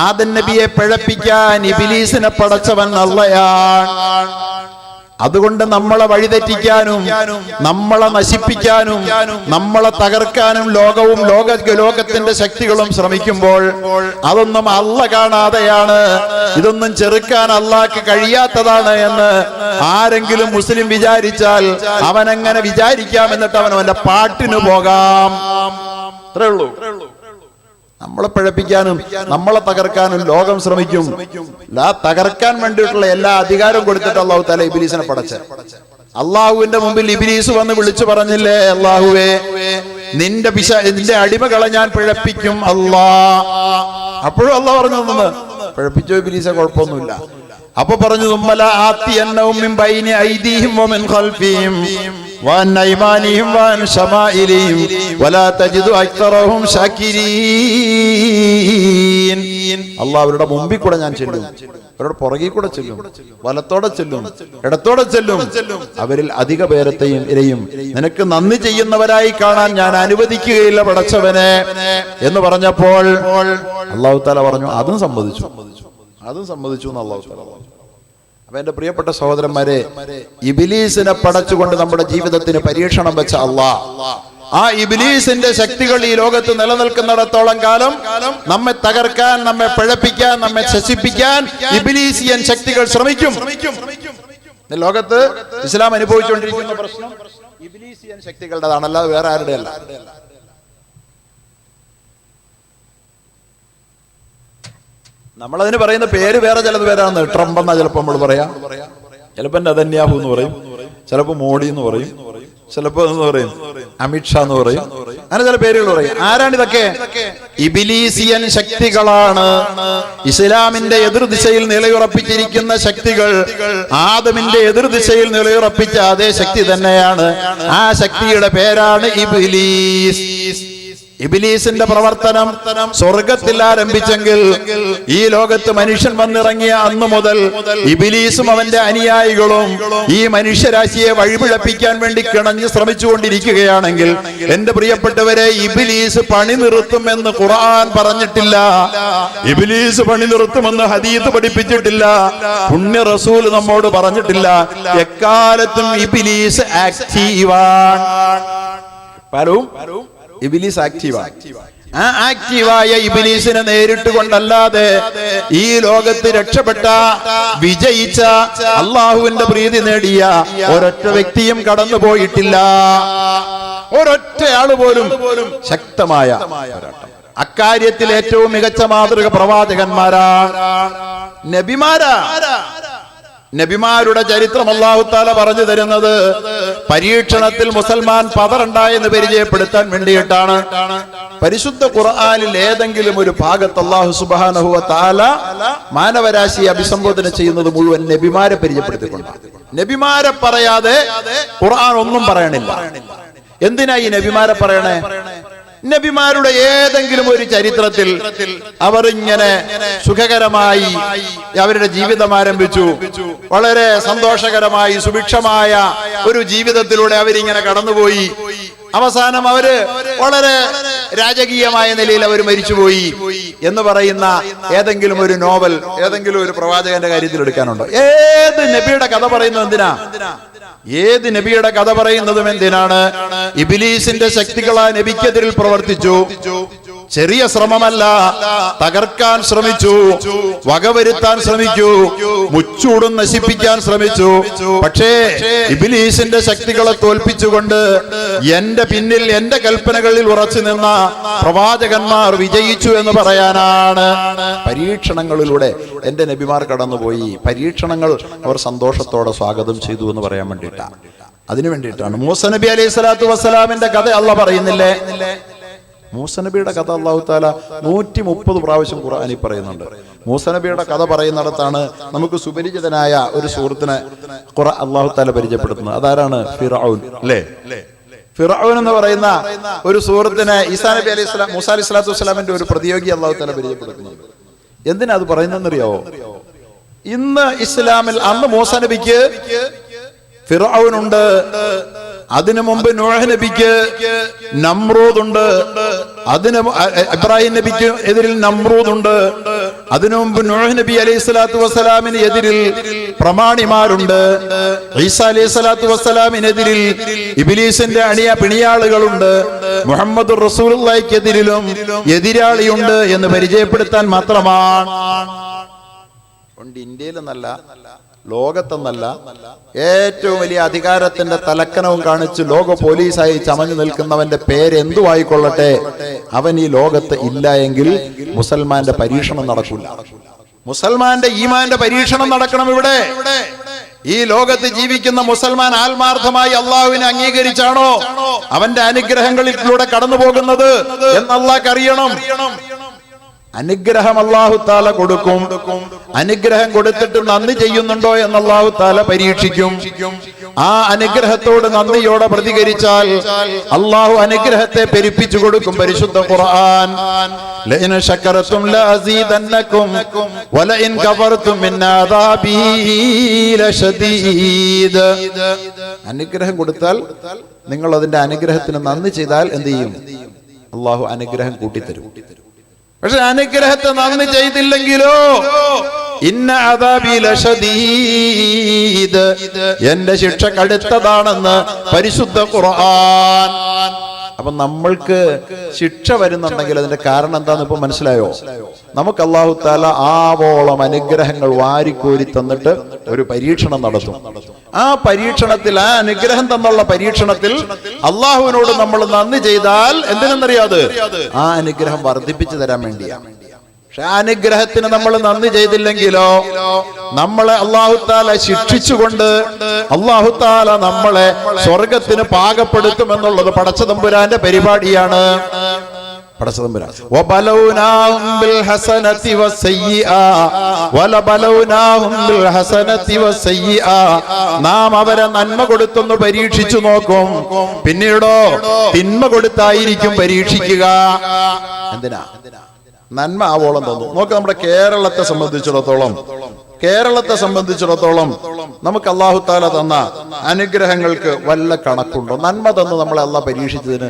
ആദം നബിയെ പിഴപ്പിക്കാൻ ഇബ്ലീസിനെ പടച്ചവൻ അള്ളയാണ്. അതുകൊണ്ട് നമ്മളെ വഴിതെറ്റിക്കാനും നമ്മളെ നശിപ്പിക്കാനും നമ്മളെ തകർക്കാനും ലോകത്തിന്റെ ശക്തികളും ശ്രമിക്കുമ്പോൾ അതൊന്നും അള്ളാഹ് കാണാതെയാണ്, ഇതൊന്നും ചെറുക്കാൻ അള്ളാഹ്ക്ക് കഴിയാത്തതാണ് എന്ന് ആരെങ്കിലും മുസ്ലിം വിചാരിച്ചാൽ അവനെങ്ങനെ വിചാരിക്കാം, എന്നിട്ട് അവന്റെ പാട്ടിന് പോകാം. അത്രേ ഉള്ളൂ. നമ്മളെ പിഴപ്പിക്കാനും നമ്മളെ തകർക്കാനും ലോകം ശ്രമിക്കും. തകർക്കാൻ വേണ്ടിയിട്ടുള്ള എല്ലാ അധികാരവും കൊടുത്തിട്ട് അല്ലാഹു തആല ഇബ്ലീസിനെ പടച്ച. അള്ളാഹുവിന്റെ മുമ്പിൽ ഇബ്ലീസ് വന്ന് വിളിച്ചു പറഞ്ഞില്ലേ, അള്ളാഹുവേ, നിന്റെ അടിമകളെ ഞാൻ പിഴപ്പിക്കും അപ്പോഴും അള്ളാഹ് പറഞ്ഞു, പിഴപ്പിച്ചോ ഇബ്ലീസെ, കുഴപ്പമൊന്നുമില്ല. അപ്പൊ പറഞ്ഞു, അള്ളാഹ് അവരുടെ മുമ്പിൽ കൂടെ ഞാൻ ചെല്ലും, അവരുടെ പുറകിൽ കൂടെ ചെല്ലും, വലത്തോടെ ചെല്ലും, ഇടത്തോടെ ചെല്ലും. അവരിൽ അധിക പേരത്തെയും നിനക്ക് നന്ദി ചെയ്യുന്നവരായി കാണാൻ ഞാൻ അനുവദിക്കുകയില്ല പടച്ചവനെ എന്ന് പറഞ്ഞപ്പോൾ അല്ലാഹു തആല പറഞ്ഞു, അതും സമ്മതിച്ചു. അതും സമ്മതിച്ചു എന്ന് അല്ലാഹു തആല പറഞ്ഞു. അപ്പൊ എന്റെ പ്രിയപ്പെട്ട സഹോദരന്മാരെ, ഇബ്ലീസിനെ പടച്ചുകൊണ്ട് നമ്മുടെ ജീവിതത്തിന് പരീക്ഷണം വെച്ച അല്ലാഹ്, ആ ഇബ്ലീസിന്റെ ശക്തികൾ ഈ ലോകത്ത് നിലനിൽക്കുന്നിടത്തോളം കാലം നമ്മെ തകർക്കാൻ, നമ്മെ പിഴപ്പിക്കാൻ, നമ്മെ ശശിപ്പിക്കാൻ ഇബ്ലീസിയൻ ശക്തികൾ ശ്രമിക്കും. ലോകത്ത് ഇസ്ലാം അനുഭവിച്ചുകൊണ്ടിരിക്കുന്ന പ്രശ്നം ഇബ്ലീസിയൻ ശക്തികളുടേതാണ്, അല്ലാതെ വേറെ ആരുടെ അല്ല. നമ്മളതിന് പറയുന്ന പേര് വേറെ ചിലത് പേരാണ്. ട്രംപ് എന്നാ ചിലപ്പോൾ നമ്മൾ പറയാം, ചിലപ്പോൾ നെതന്യാഹു എന്ന് പറയും, ചിലപ്പോൾ മോഡി എന്ന് പറയും, ചിലപ്പോൾ എന്ന് പറയും അമിത്ഷാ എന്ന് പറയും, അങ്ങനെ ചില പേരുകൾ പറയും. ആരാണിതൊക്കെ? ഇബ്ലീസിയൻ ശക്തികളാണ്. ഇസ്ലാമിന്റെ എതിർദിശയിൽ നിലയുറപ്പിച്ചിരിക്കുന്ന ശക്തികൾ ആദമിന്റെ എതിർദിശയിൽ നിലയുറപ്പിച്ച അതേ ശക്തി തന്നെയാണ്. ആ ശക്തിയുടെ പേരാണ് ഇബ്ലീസ്. ഇബ്ലീസിന്റെ പ്രവർത്തനം സ്വർഗത്തിൽ ആരംഭിച്ചെങ്കിൽ ഈ ലോകത്ത് മനുഷ്യൻ വന്നിറങ്ങിയ അന്നു മുതൽ ഇബ്ലീസും അവന്റെ അനുയായികളും ഈ മനുഷ്യരാശിയെ വഴിപിഴപ്പിക്കാൻ വേണ്ടി കിണഞ്ഞ് ശ്രമിച്ചുകൊണ്ടിരിക്കുകയാണെങ്കിൽ എന്റെ പ്രിയപ്പെട്ടവരെ, ഇബ്ലീസ് പണി നിർത്തുമെന്ന് ഖുർആൻ പറഞ്ഞിട്ടില്ല, ഇബ്ലീസ് പണി നിർത്തുമെന്ന് ഹദീസ് പഠിപ്പിച്ചിട്ടില്ല, പുണ്യ റസൂൽ നമ്മോട് പറഞ്ഞിട്ടില്ല. എക്കാലത്തും ഇബ്ലീസ് ആക്റ്റീവാണ്. പലരും ഇബ്ലീസ് ആക്റ്റീവാണ്. ആ ആക്റ്റീവായ ഇബ്ലീസിനെ നേരിട്ട് കൊണ്ടല്ലാതെ ഈ ലോകത്ത് രക്ഷപ്പെട്ട, വിജയിച്ച, അള്ളാഹുവിന്റെ പ്രീതി നേടിയ ഒരൊറ്റ വ്യക്തിയും കടന്നു പോയിട്ടില്ല. ഒരൊറ്റയാള് പോലും. ശക്തമായ പോരാട്ടം. അക്കാര്യത്തിൽ ഏറ്റവും മികച്ച മാതൃക പ്രവാചകന്മാരാണ്, നബിമാരാ. നബിമാരുടെ ചരിത്രം അല്ലാഹു തആല പറഞ്ഞു തരുന്നത് പരീക്ഷണത്തിൽ മുസൽമാൻ പതറുണ്ടായെന്ന് പരിചയപ്പെടുത്താൻ വേണ്ടിയിട്ടാണ്. പരിശുദ്ധ ഖുർആനിൽ ഏതെങ്കിലും ഒരു ഭാഗത്ത് അല്ലാഹു സുബ്ഹാനഹു വ തആല മാനവരാശിയെ അഭിസംബോധന ചെയ്യുന്നത് മുഴുവൻ നബിമാരെ പരിചയപ്പെടുത്തിക്കൊണ്ടാണ്. നബിമാരെ പറയാതെ ഖുർആൻ ഒന്നും പറയണില്ല. എന്തിനാ ഈ നബിമാരെ പറയണേ? നബിമാരുടെ ഏതെങ്കിലും ഒരു ചരിത്രത്തിൽ അവർ ഇങ്ങനെ സുഖകരമായി അവരുടെ ജീവിതം ആരംഭിച്ചു, വളരെ സന്തോഷകരമായി സുഭിക്ഷമായ ഒരു ജീവിതത്തിലൂടെ അവരിങ്ങനെ കടന്നുപോയി. അവസാനം അവര് വളരെ രാജകീയമായ നിലയിൽ അവർ മരിച്ചുപോയി എന്ന് പറയുന്ന ഏതെങ്കിലും ഒരു നോവൽ, ഏതെങ്കിലും ഒരു പ്രവാചകന്റെ കാര്യത്തിൽ എടുക്കാനുണ്ടോ? ഏത് നബിയുടെ കഥ പറയുന്നത് എന്തിനാ? ഏത് നബിയുടെ കഥ പറയുന്നതും എന്തിനാണ്? ഇബ്ലീസിന്റെ ശക്തികളാ നബിക്കെതിരിൽ പ്രവർത്തിച്ചു. ചെറിയ ശ്രമമല്ല, തകർക്കാൻ ശ്രമിച്ചു, വകവരുത്താൻ ശ്രമിച്ചു, മുച്ചൂടും നശിപ്പിക്കാൻ ശ്രമിച്ചു. പക്ഷേ ഇബ്ലീസിന്റെ ശക്തികളെ തോൽപ്പിച്ചുകൊണ്ട് എന്റെ പിന്നിൽ, എന്റെ കൽപ്പനകളിൽ ഉറച്ചു നിന്ന പ്രവാചകന്മാർ വിജയിച്ചു എന്ന് പറയാനാണ്. പരീക്ഷണങ്ങളിലൂടെ എന്റെ നബിമാർ കടന്നുപോയി. പരീക്ഷണങ്ങൾ അവർ സന്തോഷത്തോടെ സ്വാഗതം ചെയ്തു എന്ന് പറയാൻ വേണ്ടിയിട്ടാണ്, അതിനു വേണ്ടിയിട്ടാണ്. മൂസ നബി അലൈഹി സ്വലാത്തു വസ്സലാമിന്റെ കഥ അല്ലാഹ് പറയുന്നില്ലേ? മൂസ നബിയുടെ കഥ അല്ലാഹു തആല 130 പ്രാവശ്യം ഖുർആനിൽ പറയുന്നുണ്ട്. മൂസ നബിയുടെ കഥ പറയുന്നിടത്താണ് നമുക്ക് സുപരിചിതനായ ഒരു സുഹൃത്തിനെ അല്ലാഹു തആല പരിചയപ്പെടുത്തുന്നത്. അതാരാണ്? ഫിർഔൻ. അല്ലേ? ഫിർഔൻ എന്ന് പറയുന്ന ഒരു സുഹൃത്തിനെ ഈസാ നബി അലൈഹി സ്വലാം, മൂസ അലൈഹി സ്വലാത്തു വസ്സലാമിന്റെ ഒരു പ്രതിയോഗി അല്ലാഹു തആല പരിചയപ്പെടുത്തുന്നുണ്ട്. എന്തിനാ അത് പറയുന്നതെന്നറിയാവോ? ഇന്ന് ഇസ്ലാമിൽ അന്ന് മൂസ നബിക്ക് ഫിർഔൻ ഉണ്ട്, അതിനു മുമ്പ് നൂഹ് നബിക്ക് നമ്രൂദ് ഉണ്ട്, അതിന് ഇബ്രാഹിം നബിക്ക് എതിരിൽ നമ്രൂദ് ഉണ്ട്, അതിനു മുമ്പ് നൂഹ് നബി അലൈഹി സ്വലാത്തു വസ്സലാമിന് എതിരിൽ പ്രമാണിമാരുണ്ട്, ഈസാ അലൈഹി സ്വലാത്തു വസ്സലാമിനെതിരിൽ ഇബ്ലീസിന്റെ പിണിയാളുകളുണ്ട്, മുഹമ്മദ് റസൂലുള്ളാഹിക്കെതിരിലും എതിരാളിയുണ്ട് എന്ന് പരിചയപ്പെടുത്താൻ മാത്രമാണ്. ഇന്ത്യയിലെന്നല്ല, ലോകത്തെന്നല്ല, ഏറ്റവും വലിയ അധികാരത്തിന്റെ തലക്കനവും കാണിച്ച് ലോക പോലീസായി ചമഞ്ഞു നിൽക്കുന്നവന്റെ പേരെന്തുവായിക്കൊള്ളട്ടെ, അവൻ ഈ ലോകത്ത് ഇല്ല എങ്കിൽ മുസൽമാന്റെ പരീക്ഷണം നടക്കില്ല. മുസൽമാന്റെ ഈമാന്റെ പരീക്ഷണം നടക്കണം ഇവിടെ. ഈ ലോകത്ത് ജീവിക്കുന്ന മുസൽമാൻ ആത്മാർത്ഥമായി അള്ളാഹുവിനെ അംഗീകരിച്ചാണോ അവന്റെ അനുഗ്രഹങ്ങളിലൂടെ കടന്നു പോകുന്നത് എന്ന് അള്ളാഹ്ക്ക് അറിയണം. അനുഗ്രഹം അല്ലാഹു തആല കൊടുക്കും. അനുഗ്രഹം കൊടുത്തിട്ട് നന്ദി ചെയ്യുന്നുണ്ടോ എന്ന് അല്ലാഹു തആല പരീക്ഷിക്കും. ആ അനുഗ്രഹത്തോട് നന്ദിയോടെ പ്രതികരിച്ചാൽ അല്ലാഹു അനുഗ്രഹത്തെ പെരുപ്പിച്ചു കൊടുക്കും. പരിശുദ്ധ ഖുർആൻ ലഇൻ ശകറതും ലഅസീദന്നകും വലഇൻ കഫർതും മിൻ അദാബി ലശദീദ്. അനുഗ്രഹം കൊടുത്താൽ നിങ്ങൾ അതിന്റെ അനുഗ്രഹത്തിന് നന്ദി ചെയ്താൽ എന്ത് ചെയ്യും? അല്ലാഹു അനുഗ്രഹം കൂട്ടിത്തരും. പക്ഷെ അനുഗ്രഹത്തെ നന്ദി ചെയ്തില്ലെങ്കിലോ ഇന്ന അദാബി ലശദീദ്, എന്റെ ശിക്ഷ കടുത്തതാണെന്ന് പരിശുദ്ധ ഖുർആൻ. അപ്പൊ നമ്മൾക്ക് ശിക്ഷ വരുന്നുണ്ടെങ്കിൽ അതിന്റെ കാരണം എന്താന്ന് ഇപ്പൊ മനസ്സിലായോ? നമുക്ക് അല്ലാഹു തആല ആവോളം അനുഗ്രഹങ്ങൾ വാരിക്കോരി തന്നിട്ട് ഒരു പരീക്ഷണം നടത്തും. ആ പരീക്ഷണത്തിൽ, ആ അനുഗ്രഹം തന്നുള്ള പരീക്ഷണത്തിൽ അള്ളാഹുവിനോട് നമ്മൾ നന്ദി ചെയ്താൽ എന്തിനെന്നറിയാതെ ആ അനുഗ്രഹം വർദ്ധിപ്പിച്ചു തരാൻ വേണ്ടിയാണ്. പക്ഷെ ആ അനുഗ്രഹത്തിന് നമ്മൾ നന്ദി ചെയ്തില്ലെങ്കിലോ നമ്മളെ അല്ലാഹു തആല ശിക്ഷിച്ചുകൊണ്ട് അല്ലാഹു തആല നമ്മളെ സ്വർഗത്തിന് പാകപ്പെടുത്തുമെന്നുള്ളത് പടച്ചതമ്പുരാന്റെ പരിപാടിയാണ്. പടച്ചതമ്പുരാൻ നാം അവരെ നന്മ കൊടുത്തൊന്ന് പരീക്ഷിച്ചു നോക്കും, പിന്നീടോ തിന്മ കൊടുത്തായിരിക്കും പരീക്ഷിക്കുക. എന്തിനാ? നന്മ ആവോളം തന്നു. നോക്ക്, നമ്മുടെ കേരളത്തെ സംബന്ധിച്ചിടത്തോളം നമുക്ക് അല്ലാഹു തആല തന്ന അനുഗ്രഹങ്ങൾക്ക് വല്ല കണക്കുണ്ടോ? നന്മ തന്നു നമ്മളെ അല്ലാഹ് പരീക്ഷിച്ചതിന്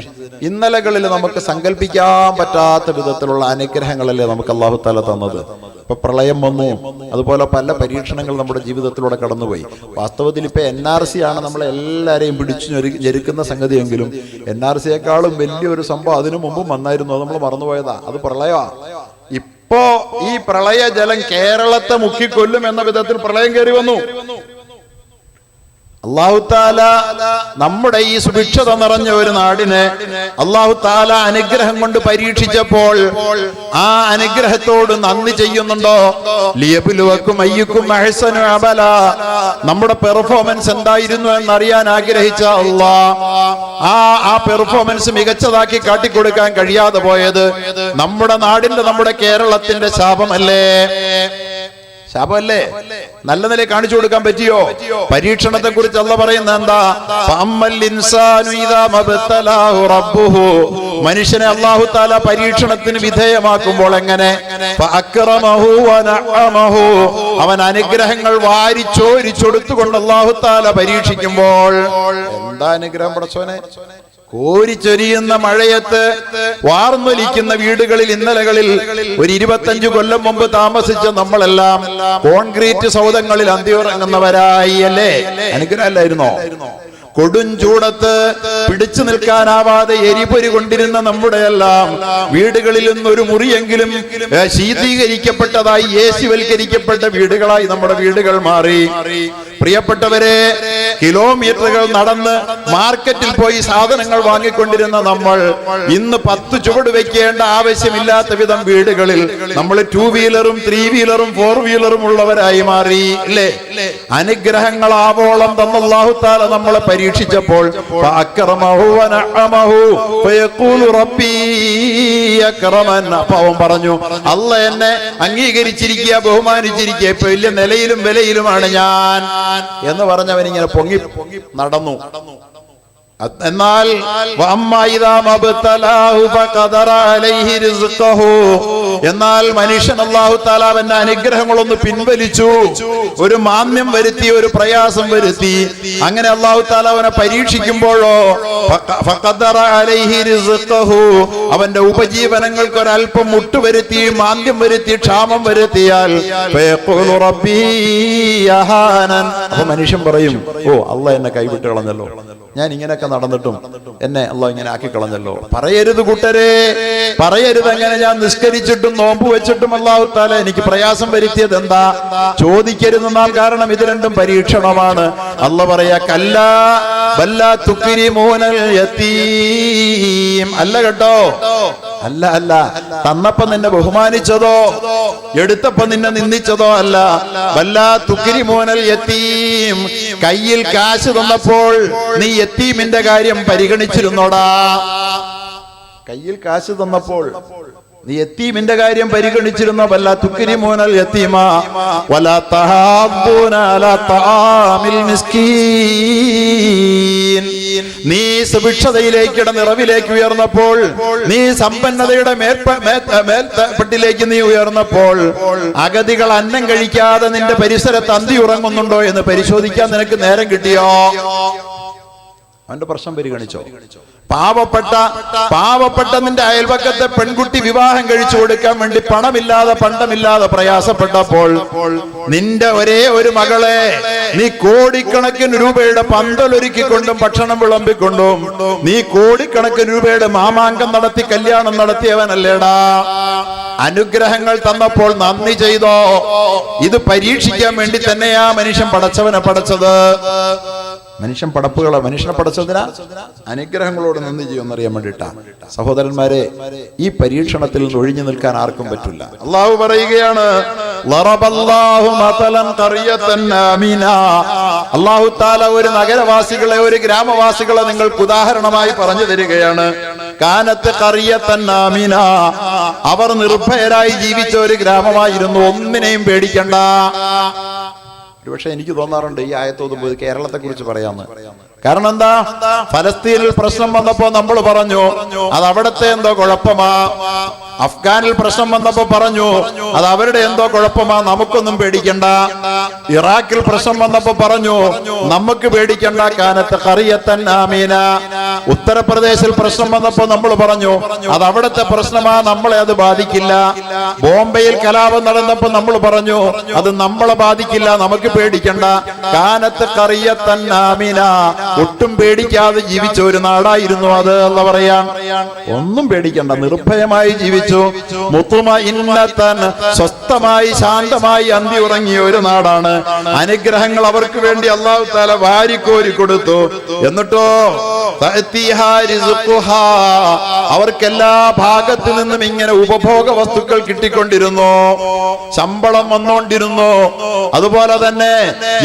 ഇന്നലകളിൽ നമുക്ക് സങ്കല്പിക്കാൻ പറ്റാത്ത വിധത്തിലുള്ള അനുഗ്രഹങ്ങളല്ലേ നമുക്ക് അല്ലാഹു തആല തന്നത്. ഇപ്പൊ പ്രളയം വന്നു, അതുപോലെ പല പരീക്ഷണങ്ങൾ നമ്മുടെ ജീവിതത്തിലൂടെ കടന്നുപോയി. വാസ്തവത്തിൽ ഇപ്പൊ NRC ആണ് നമ്മളെ എല്ലാരെയും പിടിച്ചു ഞെരുക്കുന്ന സംഗതിയെങ്കിലും NRCയെക്കാളും വലിയൊരു സംഭവം അതിനു മുമ്പും വന്നായിരുന്നു. അത് നമ്മൾ മറന്നുപോയതാ. അത് പ്രളയമാ. ഇപ്പോ ഈ പ്രളയ ജലം കേരളത്തെ മുക്കിക്കൊല്ലും എന്ന വിധത്തിൽ പ്രളയം കയറി വന്നു. അല്ലാഹു തആല നമ്മുടെ ഈ സുഭിക്ഷത നിറഞ്ഞ ഒരു നാടിനെ അല്ലാഹു തആല അനുഗ്രഹം കൊണ്ട് പരീക്ഷിച്ചപ്പോൾ ആ അനുഗ്രഹത്തോട് നന്ദി ചെയ്യുന്നുണ്ടോ? ലിയബ്ലുവക്കും അയ്യുക്കും അഹ്സനു അമല, നമ്മുടെ പെർഫോമൻസ് എന്തായിരുന്നു എന്നറിയാൻ ആഗ്രഹിച്ച അല്ലാഹ് ആ പെർഫോമൻസ് മികച്ചതാക്കി കാട്ടിക്കൊടുക്കാൻ കഴിയാതെ പോയത് നമ്മുടെ നാടിന്റെ, നമ്മുടെ കേരളത്തിന്റെ ശാപമല്ലേ? നല്ല നില കാണിച്ചു കൊടുക്കാൻ പറ്റിയോ? പരീക്ഷണത്തെ കുറിച്ച് അല്ലാഹ് പറയുന്നത് എന്താ? മനുഷ്യനെ അല്ലാഹു തആല പരീക്ഷണത്തിന് വിധേയമാക്കുമ്പോൾ എങ്ങനെ? അവൻ അനുഗ്രഹങ്ങൾ വാരിച്ചോരിച്ചൊടുത്തുകൊണ്ട് അല്ലാഹു തആല പരീക്ഷിക്കുമ്പോൾ എന്താ അനുഗ്രഹം പടച്ചോനെ? കോരിച്ചൊരിയുന്ന മഴയത്ത് വാർന്നൊലിക്കുന്ന വീടുകളിൽ ഇന്നലകളിൽ ഒരു 25 കൊല്ലം മുമ്പ് താമസിച്ച നമ്മളെല്ലാം കോൺക്രീറ്റ് സൗധങ്ങളിൽ അന്തിയുറങ്ങുന്നവരായി അല്ലേ? അനുഗ്രഹമല്ലായിരുന്നോ? കൊടുംചൂടത്ത് പിടിച്ചു നിൽക്കാനാവാതെ എരിപൊരി കൊണ്ടിരുന്ന നമ്മുടെ എല്ലാം വീടുകളിൽ നിന്നൊരു മുറിയെങ്കിലും ശീതീകരിക്കപ്പെട്ടതായി, AC-വൽക്കരിക്കപ്പെട്ട വീടുകളായി നമ്മുടെ വീടുകൾ മാറി. പ്രിയപ്പെട്ടവരെ, കിലോമീറ്ററുകൾ നടന്ന് മാർക്കറ്റിൽ പോയി സാധനങ്ങൾ വാങ്ങിക്കൊണ്ടിരുന്ന നമ്മൾ ഇന്ന് 10 ചുവട് വെക്കേണ്ട ആവശ്യമില്ലാത്ത വിധം വീടുകളിൽ നമ്മൾ 2 വീലറും 3 വീലറും 4 വീലറും ഉള്ളവരായി മാറി അല്ലേ? അനുഗ്രഹങ്ങൾ ആവോളം തന്ന അല്ലാഹു തആല നമ്മളെ പരീക്ഷിച്ചപ്പോൾ അവൻ പറഞ്ഞു, അല്ലാഹ് എന്നെ അംഗീകരിച്ചിരിക്കുക, ബഹുമാനിച്ചിരിക്കുക, ഇപ്പൊ വലിയ നിലയിലും വിലയിലുമാണ് ഞാൻ എന്ന് പറഞ്ഞവൻ ഇങ്ങനെ പൊങ്ങി നടന്നു. എന്നാൽ എന്നാൽ മനുഷ്യൻ അല്ലാഹു തആല അവന്റെ അനുഗ്രഹങ്ങളൊന്ന് പിൻവലിച്ചു, ഒരു മാന്യം വരുത്തി, ഒരു പ്രയാസം വരുത്തി. അങ്ങനെ അല്ലാഹു തആല അവനെ പരീക്ഷിക്കുമ്പോഴോ അവന്റെ ഉപജീവനങ്ങൾക്ക് ഒരല്പം മുട്ടുവരുത്തി, മാന്ദ്യം വരുത്തി, ക്ഷാമം വരുത്തിയാൽ അപ്പൊ മനുഷ്യൻ പറയും, ഓ അല്ലാഹ് എന്നെ കൈവിട്ട് കളഞ്ഞല്ലോ, ഞാൻ ഇങ്ങനെയൊക്കെ നടന്നിട്ടും എന്നെ അല്ലാഹ് ഇങ്ങനെ ആക്കി കളഞ്ഞല്ലോ. പറയരുത് കൂട്ടരെ, പറയരുത്. അങ്ങനെ ഞാൻ നിസ്കരിച്ചിട്ടും നോമ്പ് വെച്ചിട്ടും അല്ലാഹു തആല എനിക്ക് പ്രയാസം വരുത്തിയത് എന്താ? ചോദിക്കരുത് നാം. കാരണം ഇത് രണ്ടും പരീക്ഷണമാണ്. അല്ലാഹ് പറയാ, കല്ലാ ബല്ലാ തുക്രിമൂനൽ യതീം. അല്ല കേട്ടോ, അല്ല അല്ല. തന്നപ്പോ നിന്നെ ബഹുമാനിച്ചതോ എടുത്തപ്പോ നിന്നെ നിന്ദിച്ചതോ അല്ല. ബല്ലാ തുക്രിമൂനൽ യതീം. കയ്യിൽ കാശ് തന്നപ്പോൾ നീ യതീമിന്റെ കാര്യം പരിഗണിച്ചിരുന്നോടാ? കയ്യിൽ കാശ് തന്നപ്പോൾ നീ യതീമിന്റെ കാര്യം പരിഗണിച്ചിരുന്നോ? വല്ലാ തുക്രിമൂനൽ യതീമ വലാ തഹാബ്ബൂന അലാ തആമിൽ മിസ്കീൻ. നീ സുഭിക്ഷതയിലേക്ക്, നിറവിലേക്ക് ഉയർന്നപ്പോൾ, നീ സമ്പന്നതയുടെ മേൽപ്പെട്ടിലേക്ക് നീ ഉയർന്നപ്പോൾ, അഗതികൾ അന്നം കഴിക്കാതെ നിന്റെ പരിസരത്ത് അന്തി ഉറങ്ങുന്നുണ്ടോ എന്ന് പരിശോധിക്കാൻ നിനക്ക് നേരം കിട്ടിയോ? അവന്റെ പ്രശ്നം പരിഗണിച്ചോ? പാവപ്പെട്ട നിന്റെ അയൽപക്കത്തെ പെൺകുട്ടി വിവാഹം കഴിച്ചു കൊടുക്കാൻ വേണ്ടി പണ്ടമില്ലാതെ പ്രയാസപ്പെട്ടപ്പോൾ നിന്റെ ഒരേ ഒരു മകളെ നീ കോടിക്കണക്കിന് രൂപയുടെ പന്തലൊരുക്കിക്കൊണ്ടും ഭക്ഷണം വിളമ്പിക്കൊണ്ടും നീ കോടിക്കണക്കിന് രൂപയുടെ മാമാങ്കം നടത്തി കല്യാണം നടത്തിയവനല്ലേടാ. അനുഗ്രഹങ്ങൾ തന്നപ്പോൾ നന്ദി ചെയ്തോ? ഇത് പരീക്ഷിക്കാൻ വേണ്ടി തന്നെയാ മനുഷ്യൻ പടച്ചവനെ പടച്ചത്. മനുഷ്യനെ പടച്ചതിനാ അനുഗ്രഹങ്ങളോട് നന്ദി ചെയ്യുമെന്നറിയാൻ വേണ്ടിയിട്ടാ. സഹോദരന്മാരെ, ഈ പരീക്ഷണത്തിൽ നിന്ന് ഒഴിഞ്ഞു നിൽക്കാൻ ആർക്കും പറ്റില്ല. അള്ളാഹു പറയുകയാണ്, അള്ളാഹു താല ഒരു നഗരവാസികളെ, ഒരു ഗ്രാമവാസികളെ നിങ്ങൾക്ക് ഉദാഹരണമായി പറഞ്ഞു തരികയാണ്. കാനത്ത് ഖറിയത്തൻ ആമിന, അവർ നിർഭയരായി ജീവിച്ച ഒരു ഗ്രാമമായിരുന്നു. ഒന്നിനെയും പേടിക്കണ്ട. ഒരുപക്ഷെ എനിക്ക് തോന്നാറുണ്ട് ഈ ആയത്തോതുമ്പോൾ കേരളത്തെ കുറിച്ച് പറയാന്ന്. കാരണം എന്താ? ഫലസ്തീനിൽ പ്രശ്നം വന്നപ്പോ നമ്മൾ പറഞ്ഞു അത് അവിടത്തെ എന്തോ കുഴപ്പമാ. അഫ്ഗാനിൽ പ്രശ്നം വന്നപ്പോ പറഞ്ഞു അത് അവരുടെ എന്തോ കുഴപ്പമാ, നമുക്കൊന്നും പേടിക്കണ്ട. ഇറാഖിൽ പ്രശ്നം വന്നപ്പോ പറഞ്ഞു നമുക്ക് പേടിക്കണ്ട, കാനത്ത് ഖറിയത്തൻ ആമീന. ഉത്തർപ്രദേശിൽ പ്രശ്നം വന്നപ്പോ നമ്മൾ പറഞ്ഞു അത് അവിടത്തെ പ്രശ്നമാ, നമ്മളെ അത് ബാധിക്കില്ല. ബോംബെയിൽ കലാപം നടന്നപ്പോ നമ്മൾ പറഞ്ഞു അത് നമ്മളെ ബാധിക്കില്ല, നമുക്ക് പേടിക്കണ്ട. കാനത്ത് ഖറിയത്തൻ ആമീന, ഒട്ടും പേടിക്കാതെ ജീവിച്ച ഒരു നാടായിരുന്നു അത്. അല്ല പറയാൻ ഒന്നും പേടിക്കണ്ട, നിർഭയമായി ജീവിച്ചു. മുത്തുമഇന്നതൻ, സ്വസ്ഥമായി ശാന്തമായി അന്തി ഉറങ്ങിയ ഒരു നാടാണ്. അനുഗ്രഹങ്ങൾ അവർക്ക് വേണ്ടി അല്ലാഹു തആല വാരിക്കോരി കൊടുത്തു. എന്നിട്ടോ അവർക്ക് എല്ലാ ഭാഗത്തു നിന്നും ഇങ്ങനെ ഉപഭോഗ വസ്തുക്കൾ കിട്ടിക്കൊണ്ടിരുന്നു, ശമ്പളം വന്നുകൊണ്ടിരുന്നു, അതുപോലെ തന്നെ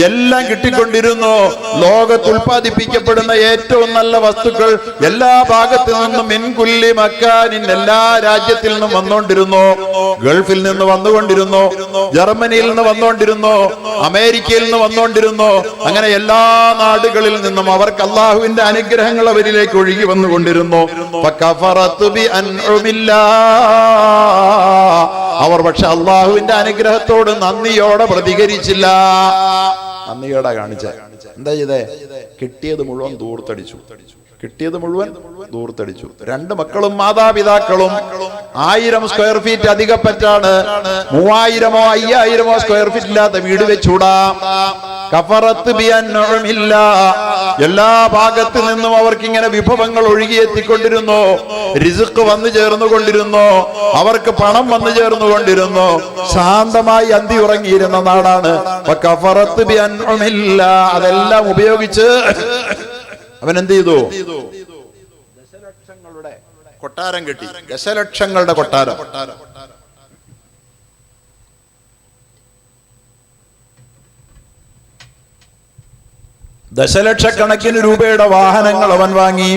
എല്ലാം കിട്ടിക്കൊണ്ടിരുന്നു. ലോകത്ത് ഉൽപ്പാദിപ്പിക്കപ്പെടുന്ന ഏറ്റവും നല്ല വസ്തുക്കൾ എല്ലാ ഭാഗത്തു നിന്നും മിൻകുല്ലി മക്കാനിൻ, എല്ലാ രാജ്യത്തിൽ നിന്നും വന്നുകൊണ്ടിരുന്നു. ഗൾഫിൽ നിന്ന് വന്നുകൊണ്ടിരുന്നു, ജർമ്മനിയിൽ നിന്ന് വന്നുകൊണ്ടിരുന്നു, അമേരിക്കയിൽ നിന്ന് വന്നുകൊണ്ടിരുന്നു. അങ്ങനെ എല്ലാ നാടുകളിൽ നിന്നും അവർക്ക് അള്ളാഹുവിന്റെ അനുഗ്രഹങ്ങൾ അവരിലേക്ക് ഒഴുകി വന്നുകൊണ്ടിരുന്നു. അവർ പക്ഷെ അള്ളാഹുവിന്റെ അനുഗ്രഹത്തോട് നന്ദിയോടെ പ്രതികരിച്ചില്ല. നന്ദിയോടെ കാണിച്ച എന്താ ചെയ്തേ? കിട്ടിയത് മുഴുവൻ ദൂർത്തടിച്ചു. രണ്ട് മക്കളും മാതാപിതാക്കളും 1000 സ്ക്വയർ ഫീറ്റ് അധികപ്പറ്റാണ്. 3000-ഓ 5000-ഓ സ്ക്വയർ ഫീറ്റ് ഇല്ലാത്ത വീട് വെച്ചൂടാ. കഫറത്ത് ബിഅൻഉമില്ല, എല്ലാ ഭാഗത്തു നിന്നും അവർക്ക് ഇങ്ങനെ വിഭവങ്ങൾ ഒഴുകിയെത്തിക്കൊണ്ടിരുന്നു, റിസ്ക് വന്നു ചേർന്നുകൊണ്ടിരുന്നു, അവർക്ക് പണം വന്നു ചേർന്നുകൊണ്ടിരുന്നു. ശാന്തമായി അന്തി ഉറങ്ങിയിരുന്ന നാടാണ്. കഫറത്ത് ബിഅൻഉമില്ല, അതെല്ലാം ഉപയോഗിച്ച് അവൻ എന്ത് ചെയ്തു? ദശലക്ഷങ്ങളുടെ കൊട്ടാരം കെട്ടി. ദശലക്ഷങ്ങളുടെ കൊട്ടാരം. ദശലക്ഷക്കണക്കിന് രൂപയുടെ വാഹനങ്ങൾ അവൻ വാങ്ങി.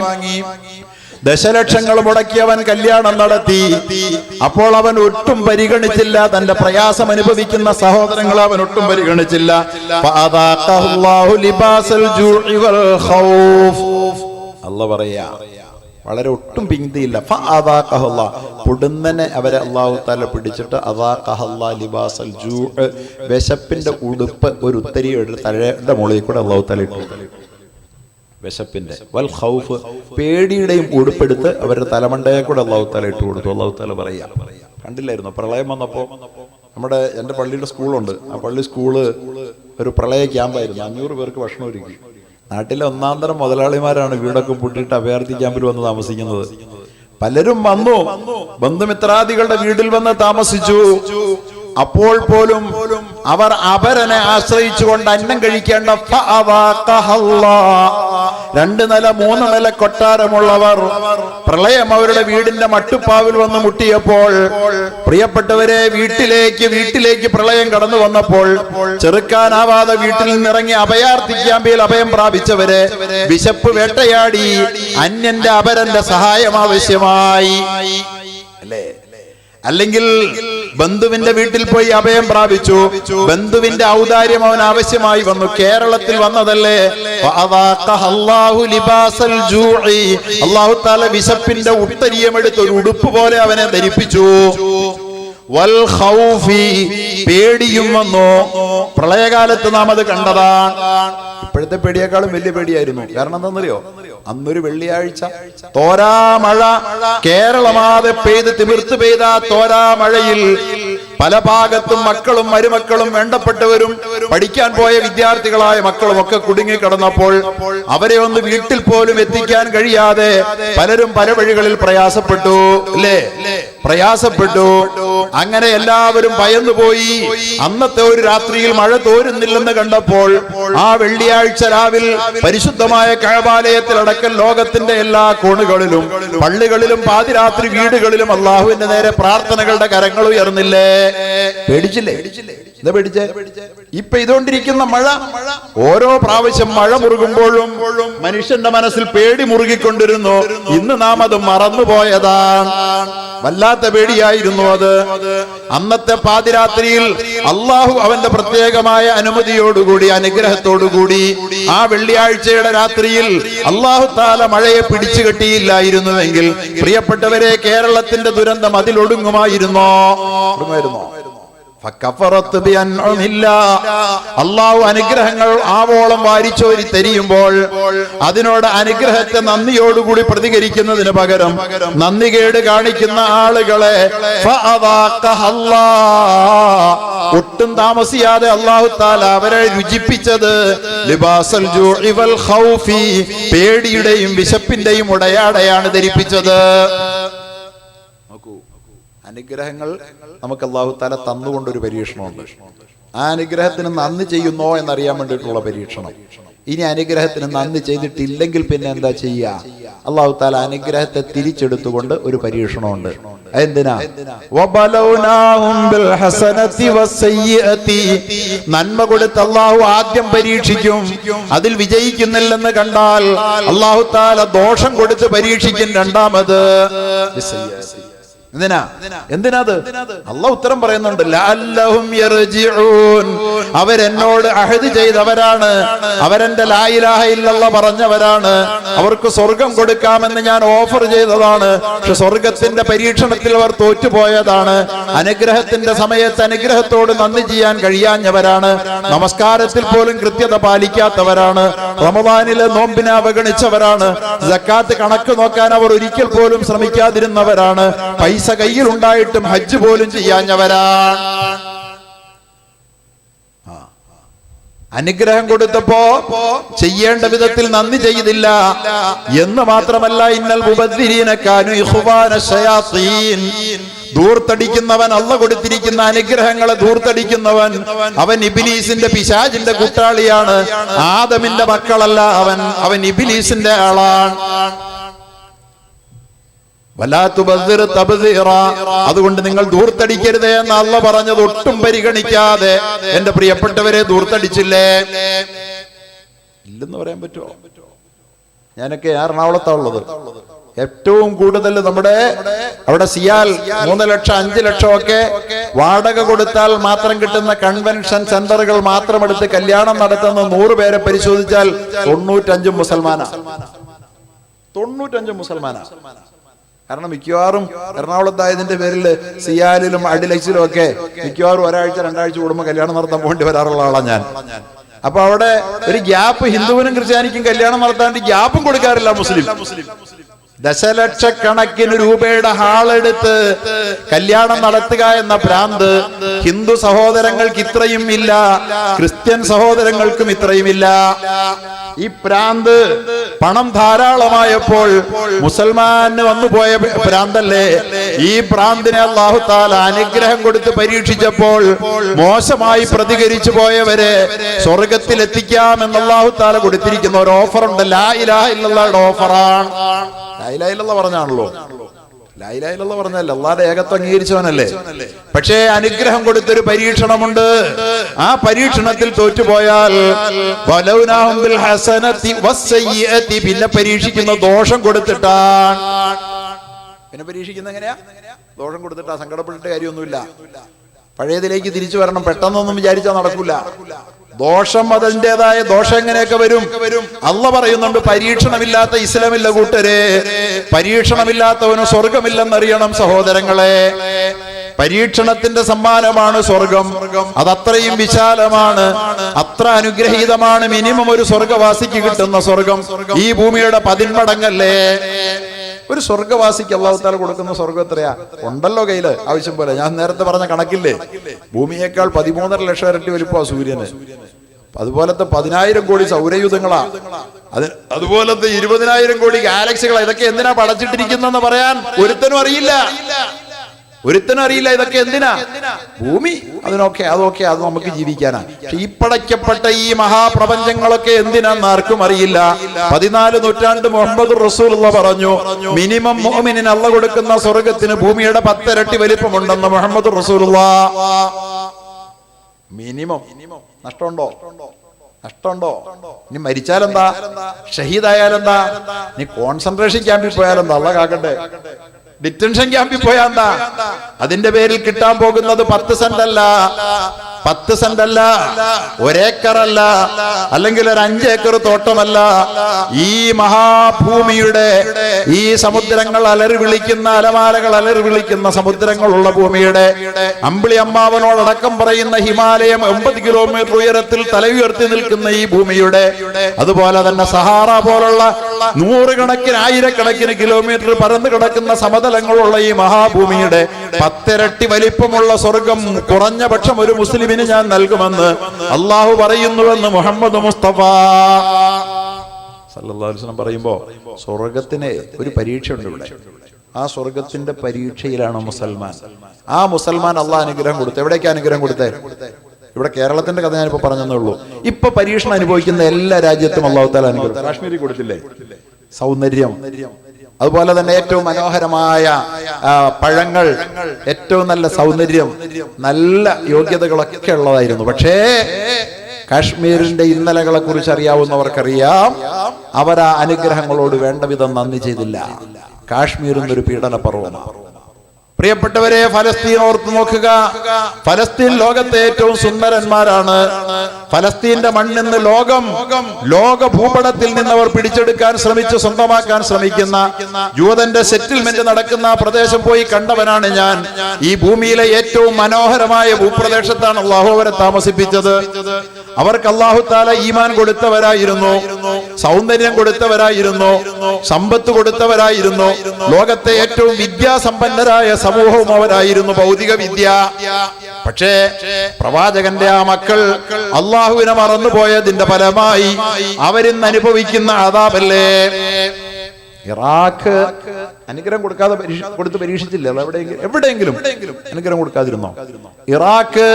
ദശലക്ഷങ്ങൾ മുടക്കി അവൻ കല്യാണം നടത്തി. അപ്പോൾ അവൻ ഒട്ടും പരിഗണിച്ചില്ല തന്റെ പ്രയാസം അനുഭവിക്കുന്ന സഹോദരങ്ങളെ അവൻ ഒട്ടും പരിഗണിച്ചില്ല. അല്ലാഹു പറയാ, വളരെ ഒട്ടും പിന്തിയില്ല. പൊടുന്നനെ അവരെ അല്ലാഹു തആല പിടിച്ചിട്ട് ലിബാസൽ ജൂ, വിശപ്പിന്റെ ഉടുപ്പ് ഒരു ഉത്തരിയുടെ തലയുടെ മുകളിൽ കൂടെ അല്ലാഹു തആല ഇട്ടു. വിശപ്പിന്റെ വൽ ഖൗഫ്, പേടിയുടെയും ഉടുപ്പെടുത്ത് അവരുടെ തലമണ്ടയെ കൂടെ അല്ലാഹു തആല ഇട്ട് കൊടുത്തു. അല്ലാഹു തആല പറയാ, കണ്ടില്ലായിരുന്നു പ്രളയം വന്നപ്പോ എൻ്റെ പള്ളിയുടെ സ്കൂളുണ്ട്. ആ പള്ളി സ്കൂള് ഒരു പ്രളയ ക്യാമ്പായിരുന്നു. 500 പേർക്ക് ഭക്ഷണം ഒരുക്കി. നാട്ടിലെ ഒന്നാന്തരം മുതലാളിമാരാണ് വീടൊക്കെ പൂട്ടിയിട്ട് അഭയാർത്ഥി ക്യാമ്പിൽ വന്ന് താമസിക്കുന്നത്. പലരും വന്നു, ബന്ധുമിത്രാദികളുടെ വീട്ടിൽ വന്ന് താമസിച്ചു. അപ്പോൾ പോലും അവർ അപരനെ ആശ്രയിച്ചുകൊണ്ട് അന്നം കഴിക്കേണ്ട 2 നില 3 നില കൊട്ടാരമുള്ളവർ പ്രളയം അവരുടെ വീടിന്റെ മട്ടുപ്പാവിൽ വന്ന് മുട്ടിയപ്പോൾ, പ്രിയപ്പെട്ടവരെ, വീട്ടിലേക്ക് പ്രളയം കടന്നു വന്നപ്പോൾ ചെറുക്കാനാവാതെ വീട്ടിൽ നിന്നിറങ്ങി അഭയാർത്ഥി ക്യാമ്പിൽ അഭയം പ്രാപിച്ചവരെ വിശപ്പ് വേട്ടയാടി. അന്യന്റെ അപരന്റെ സഹായം ആവശ്യമായി അല്ലേ? അല്ലെങ്കിൽ ബന്ധുവിന്റെ വീട്ടിൽ പോയി അഭയം പ്രാപിച്ചു, ബന്ധുവിന്റെ ഔദാര്യം അവൻ ആവശ്യമായി വന്നു. കേരളത്തിൽ വന്നതല്ലേ? അല്ലാഹു തആല വിശപ്പിന്റെ ഉത്തരീയമെടുത്ത് ഒരു ഉടുപ്പ് പോലെ അവനെ ധരിപ്പിച്ചു. വൽ ഖൗഫി, പേടിയും വന്നു. പ്രളയകാലത്ത് നാം അത് കണ്ടതാണ്. ഇപ്പോഴത്തെ പേടിയേക്കാളും വലിയ പേടിയായിരുന്നു. കാരണം എന്താണെന്നറിയോ? അന്നൊരു വെള്ളിയാഴ്ച തോരാ മഴ കേരളമാകെ പെയ്ത് തിമിർത്ത് പെയ്ത തോരാ മഴയിൽ പല ഭാഗത്തും മക്കളും മരുമക്കളും വേണ്ടപ്പെട്ടവരും പഠിക്കാൻ പോയ വിദ്യാർത്ഥികളായ മക്കളും ഒക്കെ കുടുങ്ങിക്കിടന്നപ്പോൾ അവരെ ഒന്ന് വീട്ടിൽ പോലും എത്തിക്കാൻ കഴിയാതെ പലരും പല വഴികളിൽ പ്രയാസപ്പെട്ടു അല്ലേ, പ്രയാസപ്പെട്ടു. അങ്ങനെ എല്ലാവരും ഭയന്നുപോയി. അന്നത്തെ ഒരു രാത്രിയിൽ മഴ തോരുന്നില്ലെന്ന് കണ്ടപ്പോൾ ആ വെള്ളിയാഴ്ച രാവിലെ പരിശുദ്ധമായ കഅബാലയത്തിലടക്കം ലോകത്തിന്റെ എല്ലാ കോണുകളിലും പള്ളികളിലും പാതിരാത്രി വീടുകളിലും അള്ളാഹുവിന്റെ നേരെ പ്രാർത്ഥനകളുടെ കരങ്ങൾ ഉയർന്നില്ലേ? പേടിച്ചില്ലേ? എന്താ പേടിച്ചേ? ഇപ്പൊ ഇതുകൊണ്ടിരിക്കുന്ന മഴ, ഓരോ പ്രാവശ്യം മഴ മുറുകുമ്പോഴും മനുഷ്യന്റെ മനസ്സിൽ പേടി മുറുകിക്കൊണ്ടിരുന്നു. ഇന്ന് നാം അത് മറന്നുപോയതാണ്. വല്ലാത്ത പേടിയായിരുന്നു അത്. അന്നത്തെ പാതിരാത്രിയിൽ അള്ളാഹു അവന്റെ പ്രത്യേകമായ അനുമതിയോടുകൂടി അനുഗ്രഹത്തോടുകൂടി ആ വെള്ളിയാഴ്ചയുടെ രാത്രിയിൽ അള്ളാഹു താല മഴയെ പിടിച്ചു കെട്ടിയില്ലായിരുന്നുവെങ്കിൽ പ്രിയപ്പെട്ടവരെ കേരളത്തിന്റെ ദുരന്തം അതിലൊടുങ്ങുമായിരുന്നോ? അള്ളാഹു അനുഗ്രഹങ്ങൾ ആവോളം വാരിച്ചോരി തെരിയുമ്പോൾ അതിനോട് അനുഗ്രഹത്തെ നന്ദിയോടുകൂടി പ്രതികരിക്കുന്നതിന് പകരം നന്ദികേട് കാണിക്കുന്ന ആളുകളെ ഒട്ടും താമസിയാതെ അള്ളാഹു താല അവരെ രുചിപ്പിച്ചത് ലിബാസൽ ജൂഇ വൽ ഖൗഫി, പേടിയുടെയും വിശപ്പിന്റെയും ഉടയാടയാണ് ധരിപ്പിച്ചത്. അനുഗ്രഹങ്ങൾ നമുക്ക് അല്ലാഹു തആല തന്നുകൊണ്ടൊരു പരീക്ഷണമുണ്ട്. ആ അനുഗ്രഹത്തിന് നന്ദി ചെയ്യുന്നോ എന്നറിയാൻ വേണ്ടിയിട്ടുള്ള പരീക്ഷണം. ഇനി അനുഗ്രഹത്തിന് നന്ദി ചെയ്തിട്ടില്ലെങ്കിൽ പിന്നെ എന്താ ചെയ്യുക? അല്ലാഹു തആല അനുഗ്രഹത്തെ തിരിച്ചെടുത്തുകൊണ്ട് ഒരു പരീക്ഷണമുണ്ട്. എന്തിനാ? നന്മ കൊടുത്ത് അല്ലാഹു ആദ്യം പരീക്ഷിക്കും. അതിൽ വിജയിക്കുന്നില്ലെന്ന് കണ്ടാൽ അല്ലാഹു തആല ദോഷം കൊടുത്ത് പരീക്ഷിക്കും രണ്ടാമത്. എന്തിനാത്? അള്ളാഹ് ഉത്തരം പറയുന്നുണ്ട്. ലഅല്ലഹും യർജിഊൻ, അവരെന്നോട് അഹദ് ചെയ്തവരാണ്, അവരെന്റെ ലാ ഇലാഹ ഇല്ലല്ലാഹ് പറഞ്ഞവരാണ്, അവർക്ക് സ്വർഗം കൊടുക്കാമെന്ന് ഞാൻ ഓഫർ ചെയ്തതാണ്. പക്ഷെ സ്വർഗത്തിന്റെ പരീക്ഷണത്തിൽ അവർ തോറ്റുപോയതാണ്. അനുഗ്രഹത്തിന്റെ സമയത്ത് അനുഗ്രഹത്തോട് നന്ദി ചെയ്യാൻ കഴിയാഞ്ഞവരാണ്. നമസ്കാരത്തിൽ പോലും കൃത്യത പാലിക്കാത്തവരാണ്. റമദാനിലെ നോമ്പിനെ അവഗണിച്ചവരാണ്. സക്കാത്ത് കണക്ക് നോക്കാൻ അവർ ഒരിക്കൽ പോലും ശ്രമിക്കാതിരുന്നവരാണ്. പൈസ കയ്യിൽ ഉണ്ടായിട്ടും ഹജ്ജ് പോലും ചെയ്യാഞ്ഞവരാണ്. അനുഗ്രഹം കൊടുത്തപ്പോ ചെയ്യേണ്ട വിധത്തിൽ നന്ദി ചെയ്തില്ല എന്ന് മാത്രമല്ല, ഇന്നൽ മുബദ്ദിരീന കാനൂ ഇഖ്വാന ശയാത്തീൻ, ധൂർത്തടിക്കുന്നവൻ, അള്ള കൊടുത്തിരിക്കുന്ന അനുഗ്രഹങ്ങളെ ധൂർത്തടിക്കുന്നവൻ അവൻ ഇബ്ലീസിന്റെ പിശാചിന്റെ കൂട്ടാളിയാണ്. ആദമിന്റെ മക്കളല്ല അവൻ ഇബ്ലീസിന്റെ ആളാണ്. അതുകൊണ്ട് നിങ്ങൾ ധൂർത്തടിക്കരുതേ എന്ന് അള്ള പറഞ്ഞത് ഒട്ടും പരിഗണിക്കാതെ എന്റെ പ്രിയപ്പെട്ടവരെ ധൂർത്തടിച്ചില്ലേ? ഇല്ലെന്ന് പറയാൻ പറ്റുമോ? ഞാനൊക്കെ എറണാകുളത്താ ഉള്ളത്. ഏറ്റവും കൂടുതൽ നമ്മുടെ അവിടെ സിയാൽ 3 ലക്ഷം 5 ലക്ഷം ഒക്കെ വാടക കൊടുത്താൽ മാത്രം കിട്ടുന്ന കൺവെൻഷൻ സെന്ററുകൾ മാത്രം എടുത്ത് കല്യാണം നടത്തുന്ന 100 പേരെ പരിശോധിച്ചാൽ 95 മുസൽമാനാ. 95 മുസൽമാനാ. കാരണം മിക്കവാറും എറണാകുളത്തായതിന്റെ പേരിൽ സിയാലിലും അഡിലക്സിലും ഒക്കെ മിക്കവാറും ഒരാഴ്ച 2 ആഴ്ച കൂടുമ്പോൾ കല്യാണം നടത്താൻ പോകേണ്ടി വരാറുള്ള ആളാണ് ഞാൻ. അപ്പൊ അവിടെ ഒരു ഗ്യാപ്പ് ഹിന്ദുവിനും ക്രിസ്ത്യാനിക്കും കല്യാണം നടത്താണ്ട് ഗ്യാപ്പും കൊടുക്കാറില്ല മുസ്ലിം. ദശലക്ഷക്കണക്കിന് രൂപയുടെ ഹാളെടുത്ത് കല്യാണം നടത്തുക എന്ന ഭ്രാന്ത് ഹിന്ദു സഹോദരങ്ങൾക്ക് ഇത്രയും ഇല്ല, ക്രിസ്ത്യൻ സഹോദരങ്ങൾക്കും ഇത്രയും ഇല്ല. ഈ ഭ്രാന്ത് പണം ധാരാളമായപ്പോൾ മുസൽമാന് വന്നുപോയ ഭ്രാന്തല്ലേ? ഈ ഭ്രാന്തിനെ അല്ലാഹു തആല അനുഗ്രഹം കൊടുത്ത് പരീക്ഷിച്ചപ്പോൾ മോശമായി പ്രതികരിച്ചു പോയവരെ സ്വർഗത്തിൽ എത്തിക്കാമെന്ന് അല്ലാഹു തആല കൊടുത്തിരിക്കുന്ന ഒരു ഓഫറുണ്ട്. ലാ ഇലാഹ ഇല്ലല്ലാഹുടെ ഓഫറാണ്. ലാ ഇലാഹ ഇല്ലല്ലാഹ് പറഞ്ഞാണല്ലോ. ലാ ഇലാഹ ഇല്ലല്ലാഹ് പറഞ്ഞല്ലേ അല്ലാഹുവിന്റെ ഏകത്വം അംഗീകരിച്ചവനല്ലേ? പക്ഷേ അനുഗ്രഹം കൊടുത്തൊരു പരീക്ഷണമുണ്ട്. ആ പരീക്ഷണത്തിൽ തോറ്റുപോയാൽ പിന്നെ പരീക്ഷിക്കുന്ന ദോഷം കൊടുത്തിട്ടാണ്. പിന്നെ പരീക്ഷിക്കുന്ന എങ്ങനെയാ? ദോഷം കൊടുത്തിട്ടാ. സങ്കടപ്പെട്ടിട്ട് കാര്യമൊന്നുമില്ല. പഴയതിലേക്ക് തിരിച്ചു വരണം. പെട്ടെന്നൊന്നും വിചാരിച്ചാൽ നടക്കൂല. ദോഷം അതിൻ്റെതായ ദോഷം എങ്ങനെയൊക്കെ വരും. അള്ള പറയുന്നുണ്ട്, പരീക്ഷണമില്ലാത്ത ഇസ്ലാമില്ല കൂട്ടരെ. പരീക്ഷണമില്ലാത്തവന് സ്വർഗമില്ലെന്നറിയണം സഹോദരങ്ങളെ. പരീക്ഷണത്തിന്റെ സമ്മാനമാണ് സ്വർഗം. അതത്രയും വിശാലമാണ്, അത്ര അനുഗ്രഹീതമാണ്. മിനിമം ഒരു സ്വർഗവാസിക്ക് കിട്ടുന്ന സ്വർഗം ഈ ഭൂമിയുടെ 10 മടങ്ങല്ലേ. ഒരു സ്വർഗവാസിക്ക് അല്ലാഹു തആല കൊടുക്കുന്ന സ്വർഗം എത്രയാ? ഉണ്ടല്ലോ കയ്യില് ആവശ്യം പോലെ. ഞാൻ നേരത്തെ പറഞ്ഞ കണക്കില്ലേ, ഭൂമിയേക്കാൾ 13.5 ലക്ഷം ഇരട്ടി വലിപ്പമാണ് സൂര്യന്. അതുപോലത്തെ 10,000 കോടി സൗരയൂഥങ്ങളാ, അതുപോലത്തെ 20,000 കോടി ഗാലക്സികളാ. ഇതൊക്കെ എന്തിനാ പടച്ചിട്ടിരിക്കുന്നെന്ന് പറയാൻ ഒരുത്തനും അറിയില്ല. ഇതൊക്കെ എന്തിനാ? ഭൂമി അതൊക്കെ അത് നമുക്ക് ജീവിക്കാനാ. പക്ഷെ ഈ പടയ്ക്കപ്പെട്ട ഈ മഹാപ്രപഞ്ചങ്ങളൊക്കെ എന്തിനാന്ന് ആർക്കും അറിയില്ല. 14 നൂറ്റാണ്ട് മുഹമ്മദ് റസൂലുള്ളാഹി പറഞ്ഞു, മിനിമം മുഅ്മിനിന് അല്ലാഹു കൊടുക്കുന്ന സ്വർഗത്തിന് ഭൂമിയുടെ 10 ഇരട്ടി വലിപ്പമുണ്ടെന്ന് മുഹമ്മദ് റസൂലുള്ളാഹി. മിനിമം. നഷ്ടമുണ്ടോ? ഇനി മരിച്ചാലെന്താ? ഷഹീദായാലെന്താ? നീ കോൺസെൻട്രേഷൻ ക്യാമ്പിൽ പോയാലെന്താ? അല്ലാഹു കാക്കട്ടെ. ഡിറ്റൻഷൻ ക്യാമ്പിൽ പോയാ എന്താ? അതിന്റെ പേരിൽ കിട്ടാൻ പോകുന്നത് 10 സെന്റ് അല്ല, 1 ഏക്കറല്ല, അല്ലെങ്കിൽ ഒരു 5 ഏക്കർ തോട്ടമല്ല. ഈ മഹാഭൂമിയുടെ ഈ സമുദ്രങ്ങൾ അലറി വിളിക്കുന്ന, അലമാലകൾ അലറി വിളിക്കുന്ന സമുദ്രങ്ങളുള്ള ഭൂമിയുടെ, അമ്പിളി അമ്മാവനോടക്കം പറയുന്ന ഹിമാലയം 80 കിലോമീറ്റർ ഉയരത്തിൽ തലയുയർത്തി നിൽക്കുന്ന ഈ ഭൂമിയുടെ, അതുപോലെ തന്നെ സഹാറ പോലുള്ള 100 കണക്കിന് 1000 കിലോമീറ്റർ പരന്നു കിടക്കുന്ന സമതലങ്ങളുള്ള ഈ മഹാഭൂമിയുടെ 10 ഇരട്ടി വലിപ്പമുള്ള സ്വർഗം കുറഞ്ഞ പക്ഷം ഒരു മുസ്ലിമിന് ഞാൻ നൽകുമെന്ന് അള്ളാഹു പറയുന്നുവെന്ന് മുഹമ്മദ് മുസ്തഫ സല്ലല്ലാഹു അലൈഹി വസല്ലം പറയുമ്പോ, സ്വർഗത്തിന് ഒരു പരീക്ഷയുണ്ട് ഇവിടെ. ആ സ്വർഗത്തിന്റെ പരീക്ഷയിലാണ് മുസൽമാൻ. ആ മുസൽമാൻ അള്ളാഹ് അനുഗ്രഹം കൊടുത്തു. എവിടേക്ക് അനുഗ്രഹം കൊടുത്തേ? ഇവിടെ കേരളത്തിന്റെ കഥ ഞാനിപ്പോ പറഞ്ഞതേ ഉള്ളൂ. ഇപ്പൊ പരീക്ഷണം അനുഭവിക്കുന്ന എല്ലാ രാജ്യത്തും അള്ളാഹു തആല അനുഗ്രഹം. കാശ്മീരിൽ കൊടുത്തില്ലേ? സൗന്ദര്യം, അതുപോലെ തന്നെ ഏറ്റവും മനോഹരമായ പഴങ്ങൾ, ഏറ്റവും നല്ല സൗന്ദര്യം, നല്ല യോഗ്യതകളൊക്കെ ഉള്ളതായിരുന്നു. പക്ഷേ കാശ്മീരിന്റെ ഇന്നലകളെ കുറിച്ച് അറിയാവുന്നവർക്കറിയാം, അവർ ആ അനുഗ്രഹങ്ങളോട് വേണ്ട വിധം നന്ദി ചെയ്തില്ല. കാശ്മീർ എന്നൊരു പീഡന പർവ്വതമാണ്. പ്രിയപ്പെട്ടവരെ, ഫലസ്തീൻ ഓർത്ത് നോക്കുക. ഫലസ്തീൻ ലോകത്തെ ഏറ്റവും സുന്ദരന്മാരാണ്. ഫലസ്തീന്റെ മണ്ണിന്ന് ലോക ഭൂപടത്തിൽ നിന്ന് അവർ പിടിച്ചെടുക്കാൻ ശ്രമിച്ചു, സ്വന്തമാക്കാൻ ശ്രമിക്കുന്ന ജൂതന്റെ സെറ്റിൽമെന്റ് നടക്കുന്ന പ്രദേശം പോയി കണ്ടവനാണ് ഞാൻ. ഈ ഭൂമിയിലെ ഏറ്റവും മനോഹരമായ ഭൂപ്രദേശത്താണ് അല്ലാഹു അവരെ താമസിപ്പിച്ചത്. അവർക്ക് അല്ലാഹു തആല ഈമാൻ കൊടുത്തവരായിരുന്നു, സൗന്ദര്യം കൊടുത്തവരായിരുന്നു, സമ്പത്ത് കൊടുത്തവരായിരുന്നു, ലോകത്തെ ഏറ്റവും വിദ്യാസമ്പന്നരായ സമൂഹവും അവരായിരുന്നു, ഭൗതിക വിദ്യ. പക്ഷേ പ്രവാചകന്റെ ആ മക്കൾ അള്ളാഹുവിനെ മറന്നുപോയതിന്റെ ഫലമായി അവരിന്ന് അനുഭവിക്കുന്ന അദാബല്ലേ. ഇറാഖ് അനുഗ്രഹം കൊടുത്ത് പരീക്ഷിച്ചില്ല. എവിടെയെങ്കിലും അനുഗ്രഹം കൊടുക്കാതിരുന്നോ? ഇറാഖ്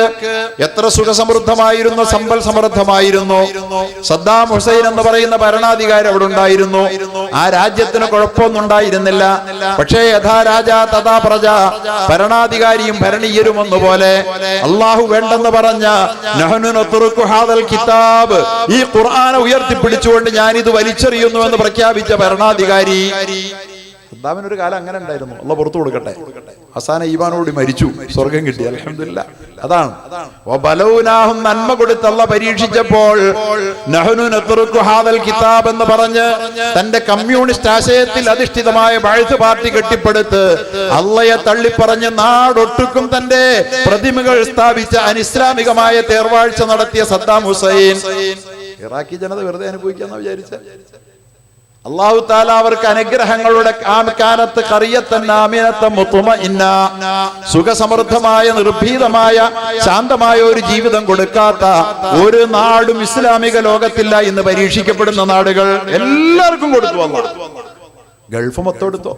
എത്ര സുഖസമൃദ്ധമായിരുന്നു, സമ്പൽ സമൃദ്ധമായിരുന്നു. സദ്ദാം ഹുസൈൻ എന്ന് പറയുന്ന ഭരണാധികാരി അവിടെ ഉണ്ടായിരുന്നു. ആ രാജ്യത്തിന് കുഴപ്പമൊന്നും ഉണ്ടായിരുന്നില്ല. പക്ഷേ യഥാ രാജ തഥാ പ്രജ, ഭരണാധികാരിയും ഭരണീയരും ഒന്നുപോലെ. അള്ളാഹു വേണ്ടെന്ന് പറഞ്ഞ നഹ്നു നത്റുകു ഹാദൽ കിതാബ്, ഈ ഖുർആനെ ഉയർത്തിപ്പിടിച്ചുകൊണ്ട് ഞാനിത് വലിച്ചെറിയുന്നു എന്ന് പ്രഖ്യാപിച്ച ഭരണാധികാരി. സദ്ദാമിനൊരു കാലം അങ്ങനെ ഉണ്ടായിരുന്നു. അള്ളാഹ് പുറത്തു കൊടുക്കട്ടെ. അവസാന ഈമാനോട് മരിച്ചു, സ്വർഗം കിട്ടി, അൽഹംദുലില്ലാഹ്. അതാണ് വബലൗനാഹും, നന്മ കൊടുത്ത് അള്ളാഹ് പരീക്ഷിച്ചപ്പോൾ നഹ്നു നത്റുകു ഹാദൽ കിതാബ് എന്ന് പറഞ്ഞ് തന്റെ കമ്മ്യൂണിസ്റ്റ് ആശയത്തിൽ അധിഷ്ഠിതമായ ബഅ്സ് പാർട്ടി കെട്ടിപ്പടുത്ത് അള്ളയെ തള്ളിപ്പറഞ്ഞ് നാടൊട്ടുക്കും തന്റെ പ്രതിമകൾ സ്ഥാപിച്ച അനിസ്ലാമികമായ തേർവാഴ്ച നടത്തിയ സദ്ദാം ഹുസൈൻ ഇറാഖി ജനത വെറുതെ അനുഭവിക്കാന്ന് വിചാരിച്ച അല്ലാഹു തആല അവർക്ക് അനുഗ്രഹങ്ങളുടെ കാനത്ത് ഖറിയത്തൻ ആമിനത്തൻ മുത്മഇന്ന, സുഖസമൃദ്ധമായ നിർഭീതമായ ശാന്തമായ ഒരു ജീവിതം കൊടുക്കാത്ത ഒരു നാടും ഇസ്ലാമിക ലോകത്തില്ല. ഇന്ന് പരീക്ഷിക്കപ്പെടുന്ന നാടുകൾ എല്ലാവർക്കും കൊടുത്തു. അല്ലാഹ് ഗൾഫ് മൊത്തം എടുത്തോ?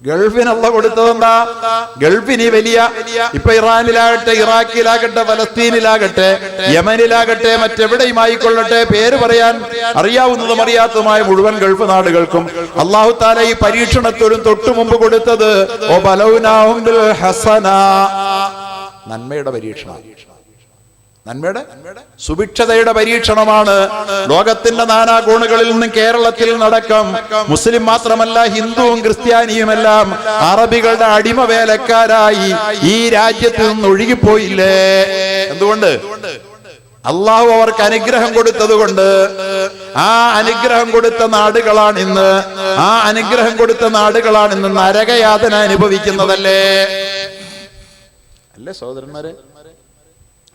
ഗൾഫിന് അല്ലാഹ് കൊടുത്തതെന്താ? ഗൾഫിന് വലിയ, ഇപ്പൊ ഇറാനിലാകട്ടെ, ഇറാഖിലാകട്ടെ, ഫലസ്തീനിലാകട്ടെ, യമനിലാകട്ടെ, മറ്റെവിടെയും ആയിക്കൊള്ളട്ടെ, പേര് പറയാൻ അറിയാവുന്നതും അറിയാത്തതുമായ മുഴുവൻ ഗൾഫ് നാടുകൾക്കും അല്ലാഹു തആല ഈ പരീക്ഷണത്തോടും തൊട്ടു മുമ്പ് കൊടുത്തത് വബലൗനാഹും ബിൽ ഹസന, നന്മയുടെ പരീക്ഷണം, നന്മയുടെ സുഭിക്ഷതയുടെ പരീക്ഷണമാണ്. ലോകത്തിന്റെ നാനാ കോണുകളിൽ നിന്നും കേരളത്തിൽ നടക്കം മുസ്ലിം മാത്രമല്ല ഹിന്ദുവും ക്രിസ്ത്യാനിയുമെല്ലാം അറബികളുടെ അടിമ വേലക്കാരായി ഈ രാജ്യത്ത് നിന്ന് ഒഴുകിപ്പോയില്ലേ? എന്തുകൊണ്ട്? അള്ളാഹു അവർക്ക് അനുഗ്രഹം കൊടുത്തത് കൊണ്ട്. ആ അനുഗ്രഹം കൊടുത്ത നാടുകളാണ് ഇന്ന്, ആ അനുഗ്രഹം കൊടുത്ത നാടുകളാണ് ഇന്ന് നരകയാതന അനുഭവിക്കുന്നതല്ലേ? അല്ലേ സഹോദരന്മാരെ?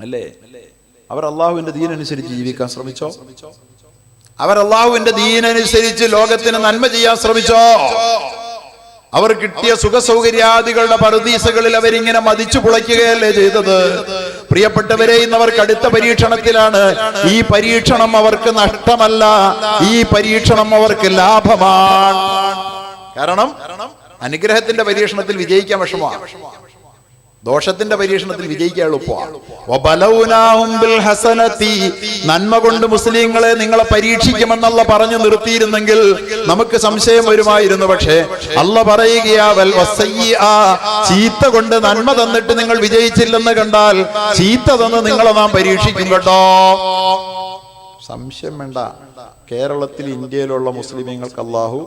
അല്ലേ? അവർ അള്ളാഹുവിന്റെ ദീനനുസരിച്ച് ജീവിക്കാൻ ശ്രമിച്ചോ? അവർ അള്ളാഹുവിന്റെ ദീനനുസരിച്ച് ലോകത്തിന് നന്മ ചെയ്യാൻ ശ്രമിച്ചോ? അവർ കിട്ടിയ സുഖസൗകര്യാദികളുടെ പറുദീസകളിൽ അവരിങ്ങനെ മതിച്ചു പുളയ്ക്കുകയല്ലേ ചെയ്തത്? പ്രിയപ്പെട്ടവരെ, ഇന്ന് അവർ കടുത്ത പരീക്ഷണത്തിലാണ്. ഈ പരീക്ഷണം അവർക്ക് നഷ്ടമല്ല, ഈ പരീക്ഷണം അവർക്ക് ലാഭമാണ്. കാരണം അനുഗ്രഹത്തിന്റെ പരീക്ഷണത്തിൽ വിജയിക്കാൻ വിഷമമാണ്, ദോഷത്തിന്റെ പരീക്ഷണത്തിൽ വിജയിക്കാൻ എളുപ്പമാണ്. നന്മ കൊണ്ട് മുസ്ലിങ്ങളെ നിങ്ങളെ പരീക്ഷിക്കുമെന്നല്ല പറഞ്ഞു നിർത്തിയിരുന്നെങ്കിൽ നമുക്ക് സംശയം വരുമായിരുന്നു. പക്ഷേ അല്ല പറയുകയാ, ചീത്ത കൊണ്ട് നന്മ തന്നിട്ട് നിങ്ങൾ വിജയിച്ചില്ലെന്ന് കണ്ടാൽ ചീത്ത തന്ന് നിങ്ങളെ നാം പരീക്ഷിക്കും കേട്ടോ. സംശയം വേണ്ട. കേരളത്തിൽ, ഇന്ത്യയിലുള്ള മുസ്ലിമീങ്ങൾക്ക് അള്ളാഹു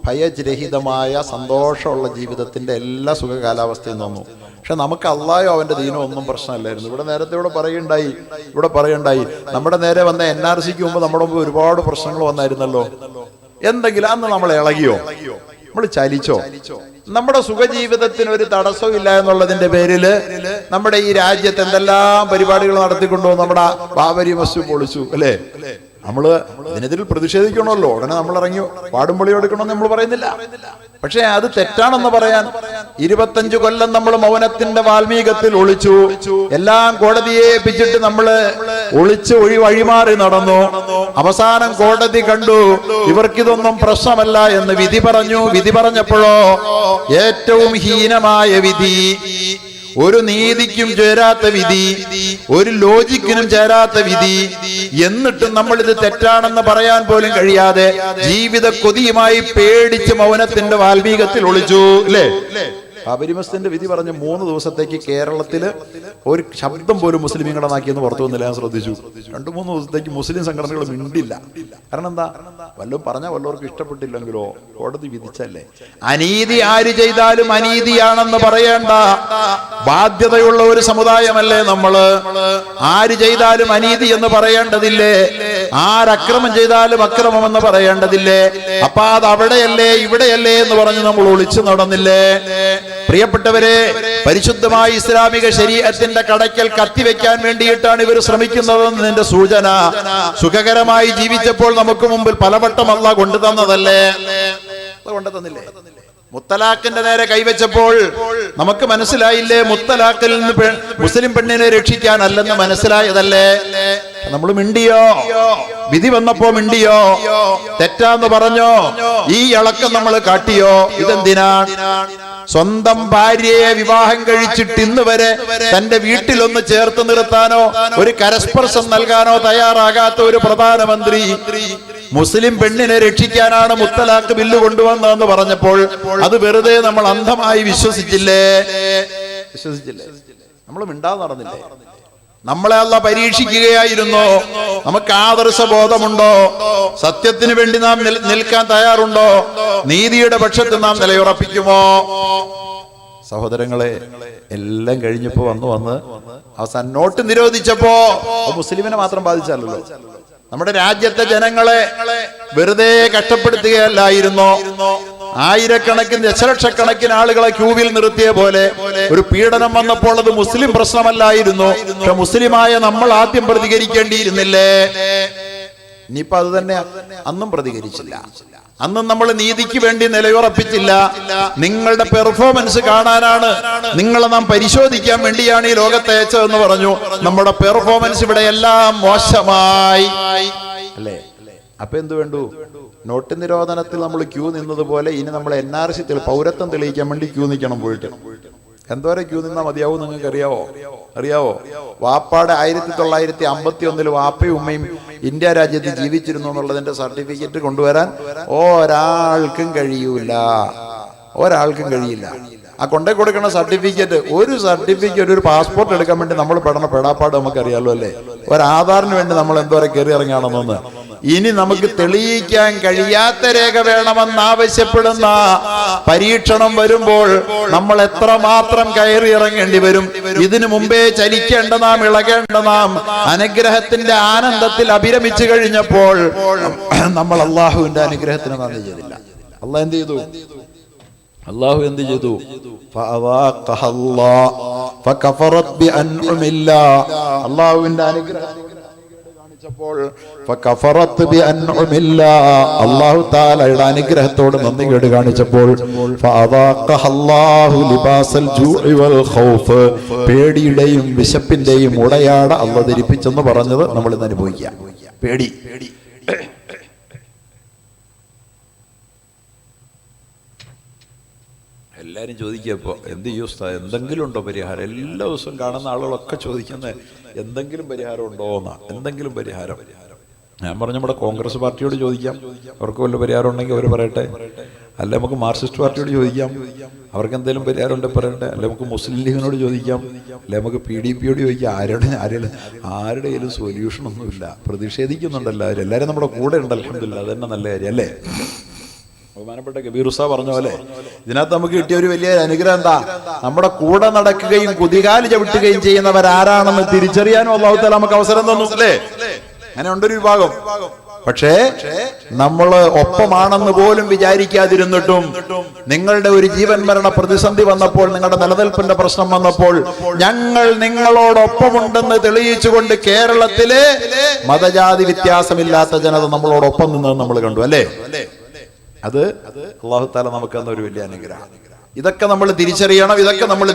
ഭയരഹിതമായ സന്തോഷമുള്ള ജീവിതത്തിന്റെ എല്ലാ സുഖ കാലാവസ്ഥയും തന്നു. പക്ഷെ നമുക്ക് അള്ളാഹോ അവന്റെ ദീനോ ഒന്നും പ്രശ്നമല്ലായിരുന്നു. നേരത്തെ ഇവിടെ പറയുണ്ടായി നമ്മുടെ നേരെ വന്ന NRCക്ക് മുമ്പ് നമ്മുടെ മുമ്പ് ഒരുപാട് പ്രശ്നങ്ങൾ വന്നായിരുന്നല്ലോ. എന്തെങ്കിലും അന്ന് നമ്മൾ ഇളകിയോ? നമ്മൾ ചലിച്ചോ? നമ്മുടെ സുഖജീവിതത്തിന് ഒരു തടസ്സവും ഇല്ല എന്നുള്ളതിന്റെ പേരില് നമ്മുടെ ഈ രാജ്യത്ത് എന്തെല്ലാം പരിപാടികൾ നടത്തിക്കൊണ്ടു. നമ്മുടെ ബാബരി മസ്ജിദ് പൊളിച്ചു, അല്ലേ? നമ്മള് ഇതിനെതിരിൽ പ്രതിഷേധിക്കണമല്ലോ. ഉടനെ നമ്മൾ ഇറങ്ങി പാടുംപൊളി എടുക്കണമെന്ന് നമ്മൾ പറയുന്നില്ല. പക്ഷെ അത് തെറ്റാണെന്ന് പറയാൻ 25 കൊല്ലം നമ്മൾ മൗനത്തിന്റെ വാൽമീകത്തിൽ ഒളിച്ചു. എല്ലാം കോടതിയെ ഏൽപ്പിച്ചിട്ട് നമ്മള് ഒളിച്ച് വഴിമാറി നടന്നു. അവസാനം കോടതി കണ്ടു ഇവർക്കിതൊന്നും പ്രശ്നമല്ല എന്ന് വിധി പറഞ്ഞു. വിധി പറഞ്ഞപ്പോഴോ ഏറ്റവും ഹീനമായ വിധി, ഒരു നീതിക്കും ചേരാത്ത വിധി, ഒരു ലോജിക്കിനും ചേരാത്ത വിധി. എന്നിട്ടും നമ്മൾ ഇത് തെറ്റാണെന്ന് പറയാൻ പോലും കഴിയാതെ ജീവിത കൊതിയുമായി പേടിച്ച് മൗനത്തിന്റെ വാൽമീകത്തിൽ ഒളിച്ചു, അല്ലേ? ബാബരി മസ്ജിദിന്റെ വിധി പറഞ്ഞ് 3 ദിവസത്തേക്ക് കേരളത്തില് ഒരു ശബ്ദം പോലും മുസ്ലിമീങ്ങളുടെ നാക്കിയെന്ന് പുറത്തു വന്നില്ല. ഞാൻ ശ്രദ്ധിച്ചു. 2-3 ദിവസത്തേക്ക് മുസ്ലിം സംഘടനകൾ മിണ്ടില്ല. കാരണം എന്താ? വല്ലതും പറഞ്ഞാൽ വല്ലവർക്കും ഇഷ്ടപ്പെട്ടില്ലെങ്കിലോ കോടതി വിധിച്ചല്ലേ. അനീതി ആര് ചെയ്താലും അനീതിയാണെന്ന് പറയേണ്ട ബാധ്യതയുള്ള ഒരു സമുദായമല്ലേ നമ്മള്? ആര് ചെയ്താലും അനീതി എന്ന് പറയേണ്ടതില്ലേ? ആരക്രമം ചെയ്താലും അക്രമം എന്ന് പറയേണ്ടതില്ലേ? അപ്പൊ അത് അവിടെയല്ലേ ഇവിടെയല്ലേ എന്ന് പറഞ്ഞ് നമ്മൾ ഒളിച്ചു നടന്നില്ലേ? പ്രിയപ്പെട്ടവരെ, പരിശുദ്ധമായ ഇസ്ലാമിക ശരീഅത്തിന്റെ കടയ്ക്കൽ കത്തിവെക്കാൻ വേണ്ടിയിട്ടാണ് ഇവർ ശ്രമിക്കുന്നതെന്നതിന്റെ സൂചന. സുഖകരമായി ജീവിച്ചപ്പോൾ നമുക്ക് മുമ്പിൽ പലവട്ടം അല്ലാഹ് കൊണ്ടുതന്നതല്ലേ? കൊണ്ടുതന്നില്ലേ? മുത്തലാഖിന്റെ നേരെ കൈവച്ചപ്പോൾ നമുക്ക് മനസ്സിലായില്ലേ? മുത്തലാഖിൽ നിന്ന് മുസ്ലിം പെണ്ണിനെ രക്ഷിക്കാനല്ലെന്ന് മനസ്സിലായതല്ലേ? നമ്മൾ മിണ്ടിയോ? വിധി വന്നപ്പോ മിണ്ടിയോ? തെറ്റാന്ന് പറഞ്ഞോ? ഈ ഇളക്കം നമ്മൾ കാട്ടിയോ? ഇതെന്തിനാണ്? സ്വന്തം ഭാര്യയെ വിവാഹം കഴിച്ചിട്ട് ഇന്ന് വരെ തന്റെ വീട്ടിലൊന്ന് ചേർത്ത് നിർത്താനോ ഒരു കരസ്പർശം നൽകാനോ തയ്യാറാകാത്ത ഒരു പ്രധാനമന്ത്രി മുസ്ലിം പെണ്ണിനെ രക്ഷിക്കാനാണ് മുത്തലാഖ് ബില്ല് കൊണ്ടുവന്നതെന്ന് പറഞ്ഞപ്പോൾ അത് വെറുതെ നമ്മൾ അന്ധമായി വിശ്വസിച്ചില്ലേ? നമ്മൾ മിണ്ടാതെ നടന്നില്ലേ? നമ്മളെ അല്ലാഹ് പരീക്ഷിക്കുകയായിരുന്നു. നമുക്ക് ആദർശ ബോധമുണ്ടോ? സത്യത്തിന് വേണ്ടി നാം നിൽക്കാൻ തയ്യാറുണ്ടോ? നീതിയുടെ പക്ഷത്ത് നാം നിലയുറപ്പിക്കുമോ? സഹോദരങ്ങളെ, എല്ലാം കഴിഞ്ഞപ്പോ വന്ന് അവസാനം നോട്ട് നിരോധിച്ചപ്പോ മുസ്ലിമിനെ മാത്രം ബാധിച്ചല്ലോ. നമ്മുടെ രാജ്യത്തെ ജനങ്ങളെ വെറുതെ കഷ്ടപ്പെടുത്തുകയല്ലായിരുന്നോ? ആയിരക്കണക്കിന് ദശലക്ഷക്കണക്കിന് ആളുകളെ ക്യൂവിൽ നിർത്തിയ പോലെ ഒരു പീഡനം വന്നപ്പോൾ അത് മുസ്ലിം പ്രശ്നമല്ലായിരുന്നു. പക്ഷെ മുസ്ലിമായ നമ്മൾ ആദ്യം പ്രതികരിക്കേണ്ടിയിരുന്നില്ലേ? ഇനിയിപ്പോ അത് തന്നെ അന്നും പ്രതികരിച്ചില്ല. അന്നും നമ്മൾ നീതിക്ക് വേണ്ടി നിലയുറപ്പിച്ചില്ല. നിങ്ങളുടെ പെർഫോമൻസ് കാണാനാണ്, നിങ്ങളെ നാം പരിശോധിക്കാൻ വേണ്ടിയാണ് ഈ ലോകത്തെ അയച്ചതെന്ന് പറഞ്ഞു. നമ്മുടെ പെർഫോമൻസ് ഇവിടെ എല്ലാം മോശമായി, അല്ലേ? അപ്പൊ എന്ത് വേണ്ടു? നോട്ട് നിരോധനത്തിൽ നമ്മൾ ക്യൂ നിന്നതുപോലെ ഇനി നമ്മൾ NRC പൗരത്വം തെളിയിക്കാൻ വേണ്ടി ക്യൂ നിൽക്കണം. പോയിട്ട് എന്തോരം ക്യൂ നിന്നാ മതിയാവും? നിങ്ങൾക്ക് അറിയാവോ? വാപ്പാടെ 1951 വാപ്പയും ഉമ്മയും ഇന്ത്യ രാജ്യത്ത് ജീവിച്ചിരുന്നു എന്നുള്ളതിന്റെ സർട്ടിഫിക്കറ്റ് കൊണ്ടുവരാൻ ഒരാൾക്കും കഴിയില്ല. ആ കൊണ്ടേ കൊടുക്കുന്ന സർട്ടിഫിക്കറ്റ്, ഒരു പാസ്പോർട്ട് എടുക്കാൻ വേണ്ടി നമ്മൾ പെടണ പെടാപ്പാട് നമുക്കറിയാലോ, അല്ലേ? ഒരു ആധാറിന് വേണ്ടി നമ്മൾ എന്തോരം കയറി ഇറങ്ങാണെന്നൊന്ന്. ഇനി നമുക്ക് തെളിയിക്കാൻ കഴിയാത്ത രേഖ വേണമെന്നാവശ്യപ്പെടുന്ന പരീക്ഷണം വരുമ്പോൾ നമ്മൾ എത്രമാത്രം കയറി ഇറങ്ങേണ്ടി വരും? ഇതിനു മുമ്പേ ചലിക്കേണ്ട നാം, ഇളകേണ്ട നാം അനുഗ്രഹത്തിന്റെ ആനന്ദത്തിൽ അഭിരമിച്ചു കഴിഞ്ഞപ്പോൾ നമ്മൾ അള്ളാഹുവിന്റെ അനുഗ്രഹത്തിന് നന്ദി ചെയ്തില്ല. അള്ളാഹ് എന്ത് ചെയ്തു? അള്ളാഹു എന്ത് ചെയ്തു? അള്ളാഹുവിന്റെ അനുഗ്രഹം കാണിച്ചപ്പോൾ അള്ളാഹു തആലയുടെ അനുഗ്രഹത്തോട് നന്ദി കേട് കാണിച്ചപ്പോൾ പേടിയുടെയും വിശപ്പിന്റെയും ഉടയാട അള്ളാഹു ധരിപ്പിച്ചെന്ന് പറഞ്ഞത് നമ്മൾ ഇന്ന് അനുഭവിക്കാം. പേടി. എല്ലാവരും ചോദിക്കുക, എന്ത് ചെയ്യും ഉസ്താദ്, എന്തെങ്കിലും ഉണ്ടോ പരിഹാരം? എല്ലാ ദിവസവും കാണുന്ന ആളുകളൊക്കെ ചോദിക്കുന്നത് എന്തെങ്കിലും പരിഹാരം ഉണ്ടോ എന്നാണ്. എന്തെങ്കിലും പരിഹാരം. ഞാൻ പറഞ്ഞു, നമ്മുടെ കോൺഗ്രസ് പാർട്ടിയോട് ചോദിക്കാം, അവർക്ക് വല്ല പരിഹാരം ഉണ്ടെങ്കിൽ അവർ പറയട്ടെ. അല്ല നമുക്ക് മാർക്സിസ്റ്റ് പാർട്ടിയോട് ചോദിക്കാം, അവർക്ക് എന്തെങ്കിലും പരിഹാരം ഉണ്ടെങ്കിൽ പറയട്ടെ. അല്ല നമുക്ക് മുസ്ലിം ലീഗിനോട് ചോദിക്കാം, അല്ല നമുക്ക് PDPയോട് ചോദിക്കാം. ആരുടെയും സൊല്യൂഷൻ ഒന്നുമില്ല. പ്രതിഷേധിക്കുന്നുണ്ടല്ലോ എല്ലാവരും നമ്മുടെ കൂടെ ഉണ്ട്. അൽഹംദുലില്ലാഹ്, അതന്നെ നല്ല കാര്യം അല്ലേ? ബഹുമാനപ്പെട്ട കബീർ ഉസ്താദ് പറഞ്ഞ പോലെ ഇതിനകത്ത് നമുക്ക് കിട്ടിയ ഒരു വലിയ അനുഗ്രഹം എന്താ? നമ്മുടെ കൂടെ നടക്കുകയും കുതികാല് ചവിട്ടുകയും ചെയ്യുന്നവരാരാണെന്ന് തിരിച്ചറിയാനും അല്ലാഹു തആല നമുക്ക് അവസരം തന്നു അല്ലേ? അങ്ങനെ ഉണ്ടൊരു വിഭാഗം. പക്ഷേ നമ്മള് ഒപ്പമാണെന്ന് പോലും വിചാരിക്കാതിരുന്നിട്ടും നിങ്ങളുടെ ഒരു ജീവൻ മരണ പ്രതിസന്ധി വന്നപ്പോൾ, നിങ്ങളുടെ നിലനിൽപ്പിന്റെ പ്രശ്നം വന്നപ്പോൾ ഞങ്ങൾ നിങ്ങളോടൊപ്പമുണ്ടെന്ന് തെളിയിച്ചുകൊണ്ട് കേരളത്തിലെ മതജാതി വ്യത്യാസമില്ലാത്ത ജനത നമ്മളോടൊപ്പം നിന്നത് നമ്മൾ കണ്ടു അല്ലേ? അത് അല്ലാഹു തആല നമുക്ക് തന്ന ഒരു വലിയ അനുഗ്രഹം. ഇതൊക്കെ നമ്മൾ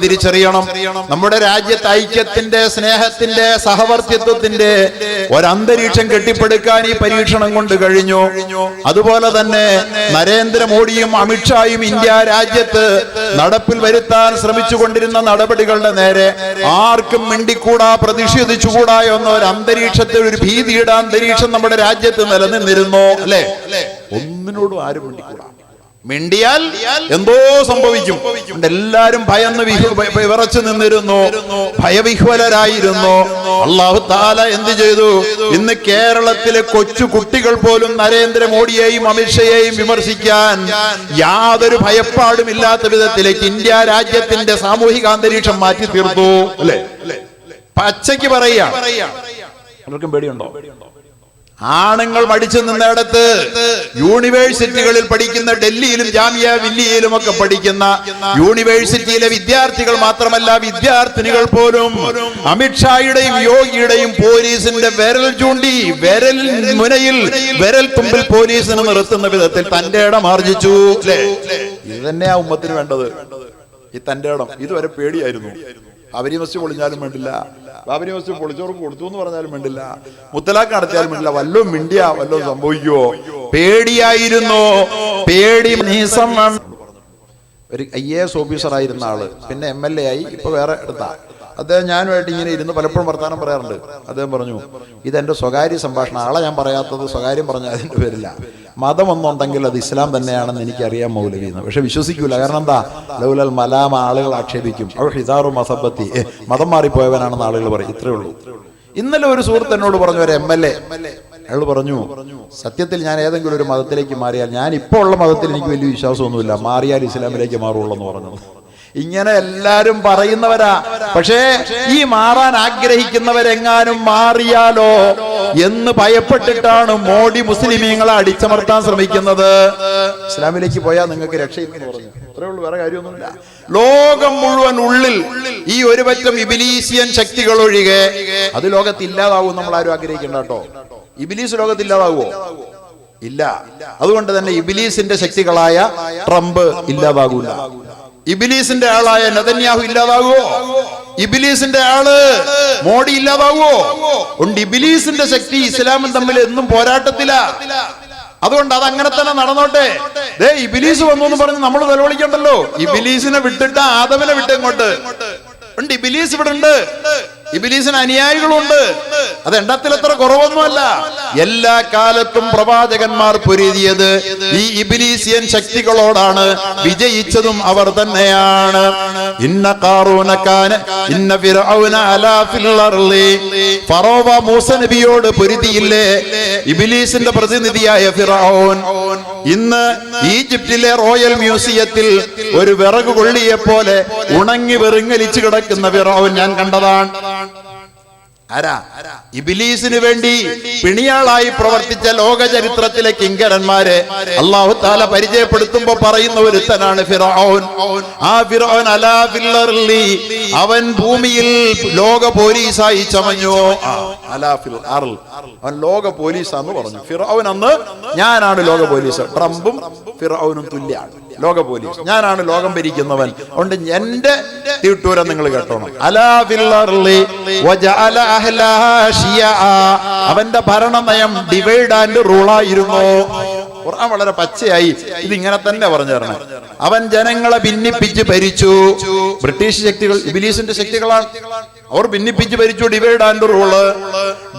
തിരിച്ചറിയണം. നമ്മുടെ രാജ്യത്ത് ഐക്യത്തിന്റെ, സ്നേഹത്തിന്റെ, സഹവർത്തിത്വത്തിന്റെ ഒരന്തരീക്ഷം കെട്ടിപ്പടുക്കാൻ ഈ പരീക്ഷണം കൊണ്ട് കഴിഞ്ഞു. അതുപോലെ തന്നെ നരേന്ദ്രമോദിയും അമിത്ഷായും ഇന്ത്യ രാജ്യത്ത് നടപ്പിൽ വരുത്താൻ ശ്രമിച്ചുകൊണ്ടിരുന്ന നടപടികളുടെ നേരെ ആർക്കും മിണ്ടിക്കൂടാ, പ്രതിഷേധിച്ചുകൂടാ എന്ന ഒരു അന്തരീക്ഷത്തെ, ഒരു ഭീതിയുടെ അന്തരീക്ഷം നമ്മുടെ രാജ്യത്ത് നിലനിന്നിരുന്നു അല്ലെ? ഒന്നിനോടും ആരും മിണ്ടിക്കൂടാ. മിണ്ടിയാൽ എന്തോ സംഭവിക്കും. എല്ലാരും ഭയന്ന് വിറച്ചു നിന്നിരുന്നു, ഭയവിഹ്വലരായിരുന്നു. അല്ലാഹു തആല എന്ത് ചെയ്തു? ഇന്ന് കേരളത്തിലെ കൊച്ചു കുട്ടികൾ പോലും നരേന്ദ്രമോദിയെയും അമിത്ഷയെയും വിമർശിക്കാൻ യാതൊരു ഭയപ്പാടുമില്ലാത്ത വിധത്തിലേക്ക് ഇന്ത്യ രാജ്യത്തിന്റെ സാമൂഹിക അന്തരീക്ഷം മാറ്റി തീർത്തു അല്ലേ? പച്ചയ്ക്ക് പറയാ. പലർക്കും പേടിയുണ്ടോ? ആണുങ്ങൾ മടിച്ചു നിന്നിടത്ത് യൂണിവേഴ്സിറ്റികളിൽ പഠിക്കുന്ന, ഡൽഹിയിലും ജാമിയ മില്ലിയയിലും ഒക്കെ പഠിക്കുന്ന യൂണിവേഴ്സിറ്റിയിലെ വിദ്യാർത്ഥികൾ മാത്രമല്ല, വിദ്യാർത്ഥിനികൾ പോലും അമിത്ഷായുടെയും യോഗിയുടെയും പോലീസിന്റെ വിരൽ ചൂണ്ടി, വിരൽ മുനയിൽ, വിരൽ തുമ്പിൽ പോലീസിന് നിർത്തുന്ന വിധത്തിൽ തന്റെ ഇടം ആർജിച്ചു അല്ലേ? ഇത് തന്നെയാ ഉമ്മത്തിന് വേണ്ടത്, ഈ തന്റെ ഇടം. ഇതുവരെ പേടിയായിരുന്നു. ബാബരി മസ്ജിദ് പൊളിഞ്ഞാലും വേണ്ടില്ല, ബാബരി മസ്ജിദ് പൊളിച്ചവർക്ക് കൊടുത്തു എന്ന് പറഞ്ഞാലും വേണ്ടില്ല, മുത്തലാഖ് നടത്തിയാലും വേണ്ടില്ല, വല്ലതും മിണ്ടിയാ വല്ലതും സംഭവിക്കുവോ? പേടിയായിരുന്നു. പേടി. ഒരു IAS ഓഫീസറായിരുന്ന ആള് പിന്നെ MLA ആയി, ഇപ്പൊ വേറെ എടുത്താ. അദ്ദേഹം ഞാനുമായിട്ട് ഇങ്ങനെ ഇരുന്ന് പലപ്പോഴും വർത്താനം പറയാറുണ്ട്. അദ്ദേഹം പറഞ്ഞു, ഇതെന്റെ സ്വകാര്യ സംഭാഷണം, ആളെ ഞാൻ പറയാത്തത് സ്വകാര്യം പറഞ്ഞാൽ അതിന്റെ പേരില്ല. മതം ഒന്നുണ്ടെങ്കിൽ അത് ഇസ്ലാം തന്നെയാണെന്ന് എനിക്കറിയാം മൗലവി എന്ന്. പക്ഷെ വിശ്വസിക്കൂല. കാരണം എന്താ? ലൗലൽ മലാമ, ആളുകൾ ആക്ഷേപിക്കും. അവ ഹിസാറു മസബത്തി, മതം മാറിപ്പോയവനാണെന്ന് ആളുകൾ പറയും. ഇത്രേ ഉള്ളൂ. ഇന്നലെ ഒരു സുഹൃത്ത് എന്നോട് പറഞ്ഞു, ഒരു MLA, അയാൾ പറഞ്ഞു, സത്യത്തിൽ ഞാൻ ഏതെങ്കിലും ഒരു മതത്തിലേക്ക് മാറിയാൽ, ഞാൻ ഇപ്പോൾ ഉള്ള മതത്തിൽ എനിക്ക് വലിയ വിശ്വാസമൊന്നുമില്ല, മാറിയാൽ ഇസ്ലാമിലേക്ക് മാറുള്ളൂ എന്ന് പറഞ്ഞു. ഇങ്ങനെ എല്ലാരും പറയുന്നവരാ. പക്ഷേ ഈ മാറാൻ ആഗ്രഹിക്കുന്നവരെങ്ങാനും മാറിയാലോ എന്ന് ഭയപ്പെട്ടിട്ടാണ് മോഡി മുസ്ലിമീങ്ങളെ അടിച്ചമർത്താൻ ശ്രമിക്കുന്നത്. ഇസ്ലാമിലേക്ക് പോയാൽ നിങ്ങൾക്ക് രക്ഷയില്ലെന്ന് പറഞ്ഞു. അത്രേ ഉള്ളൂ, വേറെ കാര്യമൊന്നുമില്ല. ലോകം മുഴുവൻ ഉള്ളിൽ ഈ ഒരു പറ്റം ഇബിലീസിയൻ ശക്തികൾ ഒഴികെ അത് ലോകത്തില്ലാതാവും. നമ്മൾ ആരും ആഗ്രഹിക്കണ്ട കേട്ടോ. ഇബിലീസ് ലോകത്തില്ലാതാവുമോ? ഇല്ല. അതുകൊണ്ട് തന്നെ ഇബിലീസിന്റെ ശക്തികളായ ട്രംപ് ഇല്ലാതാകൂല. ഇബിലീസിന്റെ ആളായ നെതന്യാഹു ഇല്ലാതാകുവോ? ഇബിലീസിന്റെ ആള് മോഡി ഇല്ലാതാകുവോ? ഉണ്ട്. ഇബിലീസിന്റെ ശക്തി ഇസ്ലാമും തമ്മിൽ എന്നും പോരാട്ടത്തില. അതുകൊണ്ട് അത് അങ്ങനെ തന്നെ നടന്നോട്ടെ. ദേ ഇബിലീസ് വന്നു എന്ന് പറഞ്ഞ് നമ്മൾ നിലവിളിക്കണ്ടല്ലോ. ഇബിലീസിനെ വിട്ടിട്ട് ആദമിനെ വിട്ട് ഇങ്ങോട്ട് ഉണ്ട്. ഇബിലീസ് ഇവിടെ ഉണ്ട്. ഇബിലീസിന് അനുയായികളുണ്ട്. അത് എണ്ണത്തിൽ എത്ര കുറവൊന്നുമല്ല. എല്ലാ കാലത്തും പ്രവാചകന്മാർ പൊരുതിയത് ഈ ഇബിലീസിയൻ ശക്തികളോടാണ്. വിജയിച്ചതും അവർ തന്നെയാണ്. ഇന്ന ഖാറൂന കാന ഇന്ന ഫിർഔന അലാ ഫിൽ അർളി. ഫറോവ മൂസ നബിയോട് പൊരുതിയില്ലേ? ഇബിലീസിന്റെ പ്രതിനിധിയായ ഫിർഔൻ ഇന്ന് ഈജിപ്തിലെ റോയൽ മ്യൂസിയത്തിൽ ഒരു വിറക് കൊള്ളിയെ പോലെ ഉണങ്ങി വെറുങ്ങലിച്ചു കിടക്കുന്ന ഫിർഔൻ ഞാൻ കണ്ടതാണ്. ആരാ? ഇബ്ലീസിന് വേണ്ടി പിണിയാളായി പ്രവർത്തിച്ച ലോക ചരിത്രത്തിലെ കിങ്കരന്മാരെ അല്ലാഹു തആല പരിചയപ്പെടുത്തുമ്പോ പറയുന്ന ഒരുത്തനാണ് ഫിർഔൻ. ആ ഫിർഔൻ അലാ ഫിൽ അർളി, അവൻ ഭൂമിയിൽ ലോക പോലീസായി ചമഞ്ഞു. അലാ ഫിൽ അർൾ, അവൻ ലോക പോലീസാന്ന് പറഞ്ഞു. ഫിർഔൻ അന്ന് ഞാനാണ് ലോക പോലീസ്. ട്രംപും ഫിർഔനും തുല്യാണ് ലോക പോലീസ്. ഞാനാണ് ലോകം ഭരിക്കുന്നവൻ. അതുകൊണ്ട് എന്റെ തീട്ടൂരം നിങ്ങൾ കേട്ടോണം. അലാ ഫിൽ അർളി വജഅല അഹ്ലഹാ ശിയഅ, അവന്റെ ഭരണ നയം ഡിവൈഡ് ആൻഡ് റൂളായിരുന്നു. ഖുർആൻ വളരെ പച്ചയായി ഇതിങ്ങനെ തന്നെ പറഞ്ഞു തരണം. അവൻ ജനങ്ങളെ ഭിന്നിപ്പിച്ച് ഭരിച്ചു. ബ്രിട്ടീഷ് ശക്തികൾ ഇബ്ലീസിന്റെ ശക്തികളാണ്. അവർ ഭിന്നിപ്പിച്ച് ഭരിച്ചു. Divide and rule.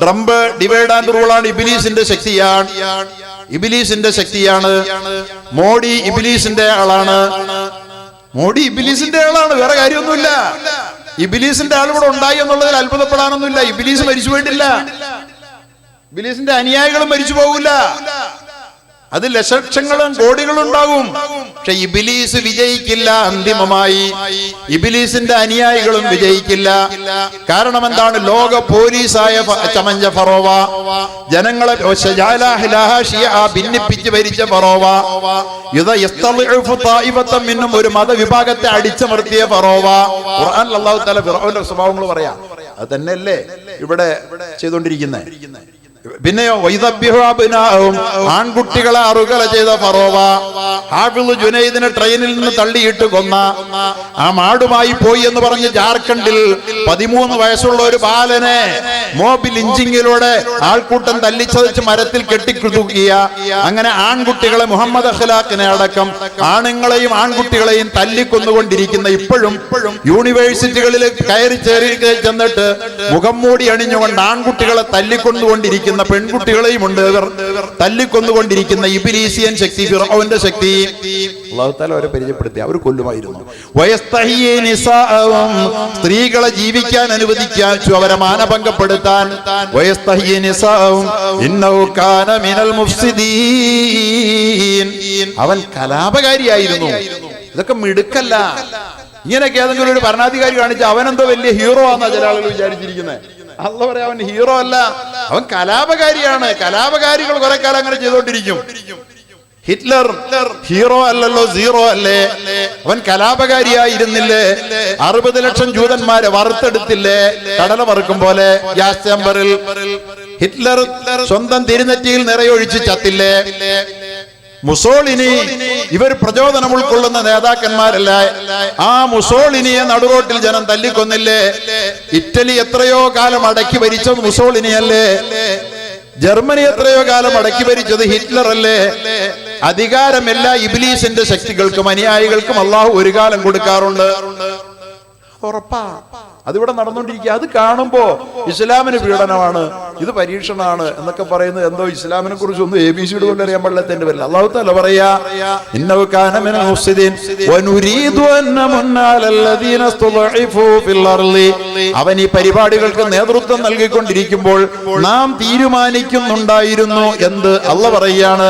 Trump divide and റൂളാണ്. ഇബ്ലീസിന്റെ ശക്തിയാണ്. ഇബ്ലീസിന്റെ ശക്തിയാണ്. മോഡി ഇബ്ലീസിന്റെ ആളാണ്. മോഡി ഇബ്ലീസിന്റെ ആളാണ്. വേറെ കാര്യമൊന്നുമില്ല. ഇബ്ലീസിന്റെ ആൾ ഇവിടെ ഉണ്ടായി എന്നുള്ളതിൽ അത്ഭുതപ്പെടാനൊന്നുമില്ല. ഇബ്ലീസ് മരിച്ചു പോയിട്ടില്ല. ഇബ്ലീസിന്റെ അനുയായികളും മരിച്ചു പോകില്ല. അത് ലക്ഷങ്ങളും കോടികളും ഉണ്ടാകും. പക്ഷെ ഇബ്ലീസ് വിജയിക്കില്ല. അന്തിമമായി ഇബ്ലീസിന്റെ അനുയായികളും വിജയിക്കില്ല. കാരണം എന്താണ്? ലോക പോലീസായ ചമഞ്ഞ ഫറോവ, ജനങ്ങളെ ഭിന്നിപ്പിച്ച് ഭരിച്ച ഫറോവ, ഒരു മതവിഭാഗത്തെ അടിച്ചമർത്തിയ ഫറോവ. ഖുർആനിൽ അല്ലാഹു തആല ഫിർഔന്റെ സ്വഭാവങ്ങൾ പറയാം. അത് തന്നെയല്ലേ ഇവിടെ ചെയ്തുകൊണ്ടിരിക്കുന്നത്. പിന്നെയോ ആൺകുട്ടികളെ അറുകല ചെയ്ത ഫറോവ, ഹാഫിള് ജുനൈദിനെ ട്രെയിനിൽ നിന്ന് തള്ളിയിട്ട് കൊന്ന, ആ മാടുമായി പോയി എന്ന് പറഞ്ഞ് ജാർഖണ്ഡിൽ 13 വയസ്സുള്ള ഒരു ബാലനെ മോബ് ലിഞ്ചിങ്ങിലൂടെ ആൾക്കൂട്ടം തല്ലിച്ചതച്ച് മരത്തിൽ കെട്ടിക്കുതുക്കിയ, അങ്ങനെ ആൺകുട്ടികളെ മുഹമ്മദ് അഖ്ലാഖിനെ അടക്കം ആണുങ്ങളെയും ആൺകുട്ടികളെയും തല്ലിക്കൊന്നുകൊണ്ടിരിക്കുന്ന, ഇപ്പോഴും യൂണിവേഴ്സിറ്റികളിൽ കയറി ചെന്നിട്ട് മുഖം മൂടി അണിഞ്ഞുകൊണ്ട് ആൺകുട്ടികളെ തല്ലിക്കൊന്നുകൊണ്ടിരിക്കുന്ന പെൺകുട്ടികളെയും ഉണ്ട്. തല്ലിക്കൊന്നുകൊണ്ടിരിക്കുന്ന ഇബ്ലീസിയൻ ശക്തി, ഫിർഔന്റെ ശക്തി അല്ലാഹു തആല അവരെ പരിചയപ്പെടുത്തി. അവർ കൊല്ലുമായിരുന്നു. വയസ്തഹിയ നിസാഅഹും, സ്ത്രീകളെ ജീവിക്കാൻ അനുവദിക്കാൻ, അവരെ മാനഭംഗപ്പെടുത്താൻ. വയസ്തഹിയ നിസാഅഹും ഇന്നഹു കാന മിനൽ മുഫ്സിദീൻ, അവൻ കലാപകാരിയായിരുന്നു. ഇതൊക്കെ മിടുക്കല്ല. ഇങ്ങനെയൊക്കെ ഏതെങ്കിലും ഒരു ഭരണാധികാരി കാണിച്ച അവനെന്തോ വലിയ ഹീറോ ആണെന്നാ ചില ആളുകൾ വിചാരിച്ചിരിക്കുന്നത്. അല്ലാഹു പറയാ അവൻ ഹീറോ അല്ല, അവൻ കലാപകാരിയാണ്. കലാപകാരികൾ കുറെ കാലം അങ്ങനെ ചെയ്തോണ്ടിരിക്കും. ഹിറ്റ്ലർ ഹീറോ അല്ലല്ലോ, സീറോ അല്ലേ? അവൻ കലാപകാരിയായിരുന്നില്ലേ? 60 ലക്ഷം ജൂതന്മാരെ വറുത്തെടുത്തില്ലേ? കടല വറുക്കും പോലെ ഗ്യാസ് ചേമ്പറിൽ. ഹിറ്റ്ലർ സ്വന്തം തിരുനെറ്റിയിൽ നിറയൊഴിച്ച് ചത്തില്ലേ? മുസോളിനി, ഇവർ പ്രചോദനം ഉൾക്കൊള്ളുന്ന നേതാക്കന്മാരല്ല. ആ മുസോളിനിയെ നടുറോട്ടിൽ ജനം തല്ലിക്കൊന്നില്ലേ? ഇറ്റലി എത്രയോ കാലം അടക്കി ഭരിച്ചത് മുസോളിനിയല്ലേ? ജർമ്മനി എത്രയോ കാലം അടക്കി ഭരിച്ചത് ഹിറ്റ്ലർ അല്ലേ? അധികാരം എല്ലാ ഇബ്ലീസിന്റെ ശക്തികൾക്കും അനുയായികൾക്കും അള്ളാഹു ഒരു കാലം കൊടുക്കാറുണ്ട്. ഉറപ്പാ അതിവിടെ നടന്നുകൊണ്ടിരിക്കുക. അത് കാണുമ്പോ ഇസ്ലാമിന് പീഡനമാണ്, ഇത് പരീക്ഷണമാണ് എന്നൊക്കെ പറയുന്നത് എന്തോ ഇസ്ലാമിനെ കുറിച്ച് ഒന്നും ABC കൊണ്ട് അറിയാൻ പാടില്ലാത്തതിന്റെ പേരിൽ അല്ലാഹു തആല പറയാ, ഇന്നഹു കാന മിനൽ മുഫ്സിദീൻ വനുരീദു അൻ നമുന്ന അലല്ലദീന ഇസ്തുദ്ഇഫു ഫിൽ അർളി. അവൻ ഈ പരിപാടികൾക്ക് നേതൃത്വം നൽകിക്കൊണ്ടിരിക്കുമ്പോൾ നാം തീരുമാനിക്കുന്നുണ്ടായിരുന്നു എന്ത്? അല്ലാഹു പറയാണ്.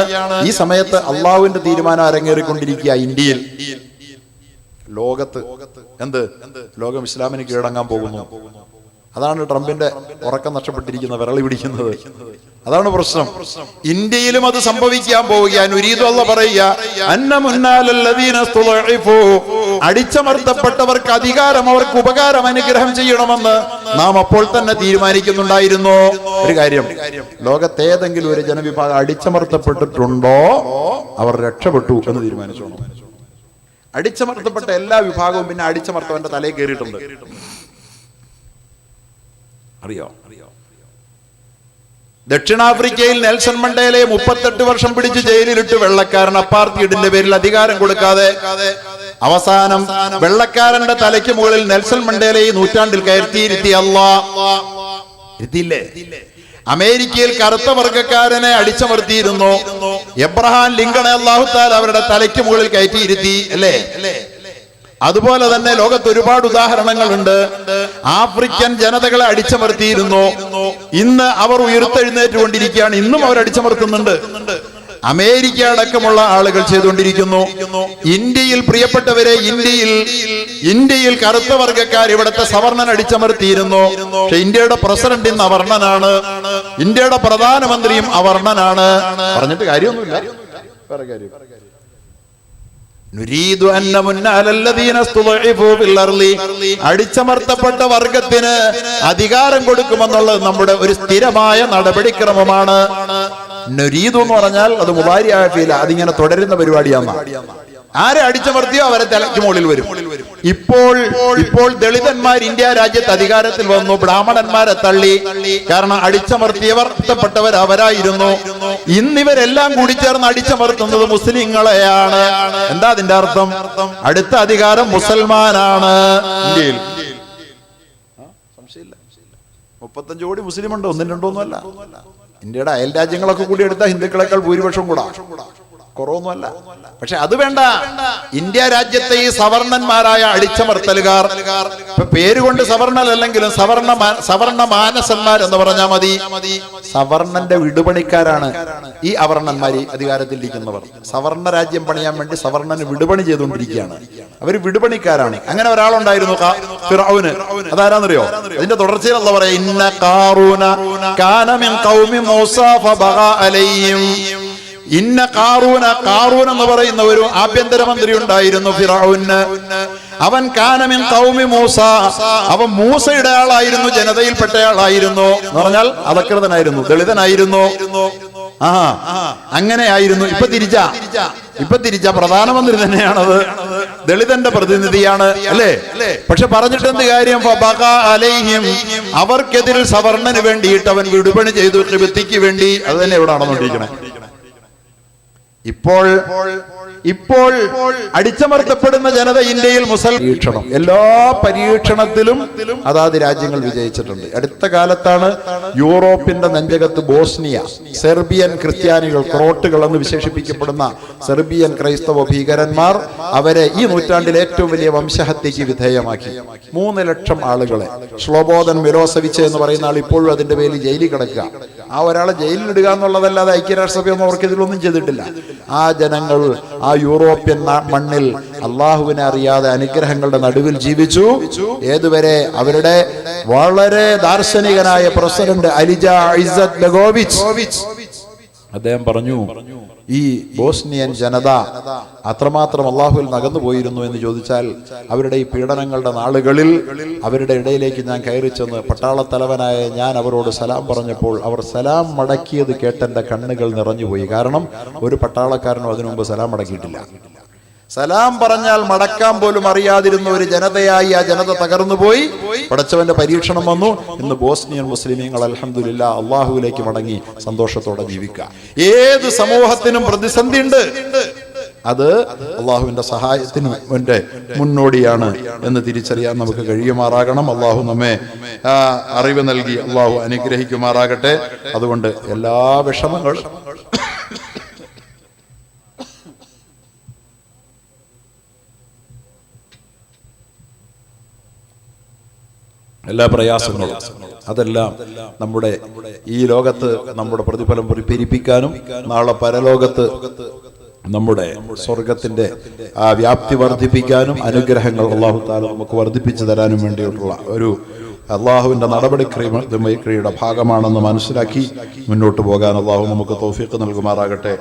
ഈ സമയത്ത് അള്ളാഹുവിന്റെ തീരുമാനം അരങ്ങേറിക്കൊണ്ടിരിക്കുക ഇന്ത്യയിൽ, ലോകത്ത്. എന്ത്? ലോകം ഇസ്ലാമിന് കീഴടങ്ങാൻ പോകുന്നു. അതാണ് ട്രംപിന്റെ ഉറക്കം നഷ്ടപ്പെട്ടിരിക്കുന്ന, വിരളി പിടിക്കുന്നത്. അതാണ് പ്രശ്നം. ഇന്ത്യയിലും അത് സംഭവിക്കാൻ പോവുകയാണ്. ഉരീദു അല്ലാഹു പറയുക, അന്ന മുന്നാലല്ലദീന ഇസ്തുദ്ഇഫു, അടിച്ചമർത്തപ്പെട്ടവർക്ക് അധികാരം, അവർക്ക് ഉപകാരം, അനുഗ്രഹം ചെയ്യണമെന്ന് നാം അപ്പോൾ തന്നെ തീരുമാനിക്കുന്നുണ്ടായിരുന്നു. ഒരു കാര്യം, ലോകത്തേതെങ്കിലും ഒരു ജനവിഭാഗം അടിച്ചമർത്തപ്പെട്ടിട്ടുണ്ടോ അവർ രക്ഷപ്പെട്ടു എന്ന് തീരുമാനിച്ചോ? അടിച്ചമർത്തപ്പെട്ട എല്ലാ വിഭാഗവും പിന്നെ അടിച്ചമർത്തവന്റെ തലയിൽ കയറിയിട്ടുണ്ട്. അറിയോ? ദക്ഷിണാഫ്രിക്കയിൽ നെൽസൺ മണ്ടേലയെ 38 വർഷം പിടിച്ച് ജയിലിലിട്ട് വെള്ളക്കാരൻ അപ്പാർത്തൈഡിന്റെ പേരിൽ അധികാരം കൊടുക്കാതെ അവസാനം വെള്ളക്കാരന്റെ തലയ്ക്ക് മുകളിൽ നെൽസൺ മണ്ടേലയെ നൂറ്റാണ്ടിൽ കയറ്റിയിരുത്തി. ഇരുത്തിയില്ലേ? അമേരിക്കയിൽ കറുത്ത വർഗക്കാരനെ അടിച്ചമർത്തിയിരുന്നു. എബ്രഹാം ലിങ്കണെ അല്ലാഹു തആല അവരുടെ തലയ്ക്ക് മുകളിൽ കയറ്റിയിരുത്തി, അല്ലേ? അതുപോലെ തന്നെ ലോകത്ത് ഒരുപാട് ഉദാഹരണങ്ങളുണ്ട്. ആഫ്രിക്കൻ ജനതകളെ അടിച്ചമർത്തിയിരുന്നു. ഇന്ന് അവർ ഉയർത്തെഴുന്നേറ്റുകൊണ്ടിരിക്കുകയാണ്. ഇന്നും അവർ അടിച്ചമർത്തുന്നുണ്ട്. അമേരിക്ക അടക്കമുള്ള ആളുകൾ ചെയ്തുകൊണ്ടിരിക്കുന്നു. ഇന്ത്യയിൽ പ്രിയപ്പെട്ടവരെ, ഇന്ത്യയിൽ കറുത്ത വർഗക്കാർ ഇവിടുത്തെ സവർണൻ അടിച്ചമർത്തിയിരുന്നു. പക്ഷെ ഇന്ത്യയുടെ പ്രസിഡന്റ് ഇന്ന് അവർണനാണ്, ഇന്ത്യയുടെ പ്രധാനമന്ത്രിയും അവർണനാണ്. പറഞ്ഞിട്ട് കാര്യമൊന്നുമില്ല, വേറെ കാര്യം. അടിച്ചമർത്തപ്പെട്ട വർഗത്തിന് അധികാരം കൊടുക്കുമെന്നുള്ളത് നമ്മുടെ ഒരു സ്ഥിരമായ നടപടിക്രമമാണ്. നുരീദു എന്ന് പറഞ്ഞാൽ അത് മുബാരിയായ ഫീല, അതിങ്ങനെ തുടരുന്ന പരിപാടിയാണ്. ആരെ അടിച്ചമർത്തിയോ അവരെ തലയ്ക്ക് മുകളിൽ വരും. ഇപ്പോൾ ദളിതന്മാർ ഇന്ത്യ രാജ്യത്ത് അധികാരത്തിൽ വന്നു, ബ്രാഹ്മണന്മാരെ തള്ളി. കാരണം അടിച്ചമർത്തിയവർ ഇഷ്ടപ്പെട്ടവർ അവരായിരുന്നു. ഇന്നിവരെല്ലാം കൂടി ചേർന്ന് അടിച്ചമർത്തുന്നത് മുസ്ലിങ്ങളെയാണ്. എന്താ അതിന്റെ അർത്ഥം? അടുത്ത അധികാരം മുസൽമാനാണ് ഇന്ത്യയിൽ. 35 കോടി മുസ്ലിം ഉണ്ട്, ഒന്നും രണ്ടോന്നുമല്ല. ഇന്ത്യയുടെ അയൽ രാജ്യങ്ങളൊക്കെ കൂടി എടുത്താൽ ഹിന്ദുക്കളെക്കാൾ ഭൂരിപക്ഷം കൂടാ, കുറവൊന്നുമല്ല. പക്ഷെ അത് വേണ്ട. ഇന്ത്യ രാജ്യത്തെ ഈ സവർണന്മാരായ അടിച്ചമർത്തലുകാർ, ഇപ്പൊ പേരുകൊണ്ട് സവർണല്ലെങ്കിലും സവർണ മാനസന്മാർ എന്ന് പറഞ്ഞാൽ മതി. സവർണന്റെ വിടുപണിക്കാരാണ് ഈ അവർണന്മാർ, അധികാരത്തിലിരിക്കുന്നവർ. സവർണ രാജ്യം പണിയാൻ വേണ്ടി സവർണന് വിടുപണി ചെയ്തുകൊണ്ടിരിക്കുകയാണ്. അവർ വിടുപണിക്കാരാണ്. അങ്ങനെ ഒരാളുണ്ടായിരുന്നു ഫിറഔന്. അതാരാന്നറിയോ? അതിന്റെ തുടർച്ചയിൽ അല്ലാഹു പറയാ, ഇന്ന ഖാറൂന കാന മിൻ ഖൗമി മൂസാ ഫബഗാ അലൈഹിം. ഇന്ന ഖാറൂന, ഖാറൂൻ എന്ന് പറയുന്ന ഒരു ആഭ്യന്തരമന്ത്രി ഉണ്ടായിരുന്നു ഫിറഔന്. അവൻ കാന മിൻ ഖൗമി മൂസ, അവൻ മൂസയുടെ ആളായിരുന്നു, ജനതയിൽപ്പെട്ട ആളായിരുന്നു. എന്ന് പറഞ്ഞാൽ അധകൃതനായിരുന്നു, ദളിതനായിരുന്നു. അങ്ങനെയായിരുന്നു. ഇപ്പൊ തിരിച്ച പ്രധാനമന്ത്രി തന്നെയാണത്, ദളിതന്റെ പ്രതിനിധിയാണ്, അല്ലേ? പക്ഷെ പറഞ്ഞിട്ട് എന്ത് കാര്യം? അലൈഹിം, അവർക്കെതിരിൽ സവർണന് വേണ്ടിയിട്ട് അവൻ വിടുപണി ചെയ്തു, ഖിബ്തിക്ക് വേണ്ടി. അത് തന്നെ ഇവിടെ നടന്നുകൊണ്ടിരിക്കണേ. ഇപ്പോൾ അടിച്ചമർത്തപ്പെടുന്ന ജനത ഇന്ത്യയിൽ പരീക്ഷണം, എല്ലാ പരീക്ഷണത്തിലും അതാത് രാജ്യങ്ങൾ വിജയിച്ചിട്ടുണ്ട്. അടുത്ത കാലത്താണ് യൂറോപ്പിന്റെ നെഞ്ചകത്ത് ബോസ്നിയ, സെർബിയൻ ക്രിസ്ത്യാനികൾ, ക്രോട്ടുകൾ എന്ന് വിശേഷിപ്പിക്കപ്പെടുന്ന സെർബിയൻ ക്രൈസ്തവ ഭീകരന്മാർ അവരെ ഈ നൂറ്റാണ്ടിൽ ഏറ്റവും വലിയ വംശഹത്യക്ക് വിധേയമാക്കി. 3 ലക്ഷം ആളുകളെ. സ്ലോബോദൻ മിലോസവിച്ച് എന്ന് പറയുന്ന ആൾ ഇപ്പോഴും അതിന്റെ പേരിൽ ജയിലിൽ കിടക്കുക. ആ ഒരാളെ ജയിലിലിടുക എന്നുള്ളതല്ലാതെ ഐക്യരാഷ്ട്രസഭയൊന്നും അവർക്ക് ഇതിലൊന്നും ചെയ്തിട്ടില്ല. ആ ജനങ്ങൾ ആ യൂറോപ്യൻ മണ്ണിൽ അള്ളാഹുവിനെ അറിയാതെ അനുഗ്രഹങ്ങളുടെ നടുവിൽ ജീവിച്ചു. ഏതുവരെ? അവരുടെ വളരെ ദാർശനികനായ പ്രസിഡന്റ് അലിജ ഇസ്സത്ത് ബെഗോവിച്ച് അദ്ദേഹം പറഞ്ഞു, ഈ ബോസ്നിയൻ ജനത അത്രമാത്രം അള്ളാഹുവിൽ നകന്നു പോയിരുന്നു എന്ന് ചോദിച്ചാൽ, അവരുടെ ഈ പീഡനങ്ങളുടെ നാളുകളിൽ അവരുടെ ഇടയിലേക്ക് ഞാൻ കയറി ചെന്ന് പട്ടാളത്തലവനായ ഞാൻ അവരോട് സലാം പറഞ്ഞപ്പോൾ അവർ സലാം മടക്കിയത് കേട്ടെന്റെ കണ്ണുകൾ നിറഞ്ഞുപോയി. കാരണം ഒരു പട്ടാളക്കാരനും അതിനു മുമ്പ് സലാം മടക്കിയിട്ടില്ല. സലാം പറഞ്ഞാൽ മടക്കാൻ പോലും അറിയാതിരുന്ന ഒരു ജനതയായി ആ ജനത തകർന്നുപോയി. പടച്ചവന്റെ പരീക്ഷണം വന്നു. ഇന്ന് ബോസ്നിയൻ മുസ്ലിമീങ്ങൾ അൽഹംദുലില്ലാഹ് അള്ളാഹുവിലേക്ക് മടങ്ങി സന്തോഷത്തോടെ ജീവിക്കുക. ഏത് സമൂഹത്തിനും പ്രതിസന്ധി ഉണ്ട്, അത് അള്ളാഹുവിന്റെ സഹായത്തിന് മുന്നോടിയാണ് എന്ന് തിരിച്ചറിയാൻ നമുക്ക് കഴിയുമാറാകണം. അള്ളാഹു നമ്മെ അറിവ് നൽകി അള്ളാഹു അനുഗ്രഹിക്കുമാറാകട്ടെ. അതുകൊണ്ട് എല്ലാ വിഷമങ്ങളും എല്ലാ പ്രയാസങ്ങളും അതെല്ലാം നമ്മുടെ ഈ ലോകത്ത് നമ്മുടെ പ്രതിഫലം പെരുപ്പിക്കാനും നാളെ പരലോകത്ത് നമ്മുടെ സ്വർഗത്തിന്റെ ആ വ്യാപ്തി വർദ്ധിപ്പിക്കാനും അനുഗ്രഹങ്ങൾ അല്ലാഹു തആല നമുക്ക് വർദ്ധിപ്പിച്ചു തരാനും വേണ്ടിയിട്ടുള്ള ഒരു അള്ളാഹുവിന്റെ നടപടിക്രമയുടെ ഭാഗമാണെന്ന് മനസ്സിലാക്കി മുന്നോട്ട് പോകാൻ അള്ളാഹു നമുക്ക് തൗഫീഖ് നൽകുമാറാകട്ടെ.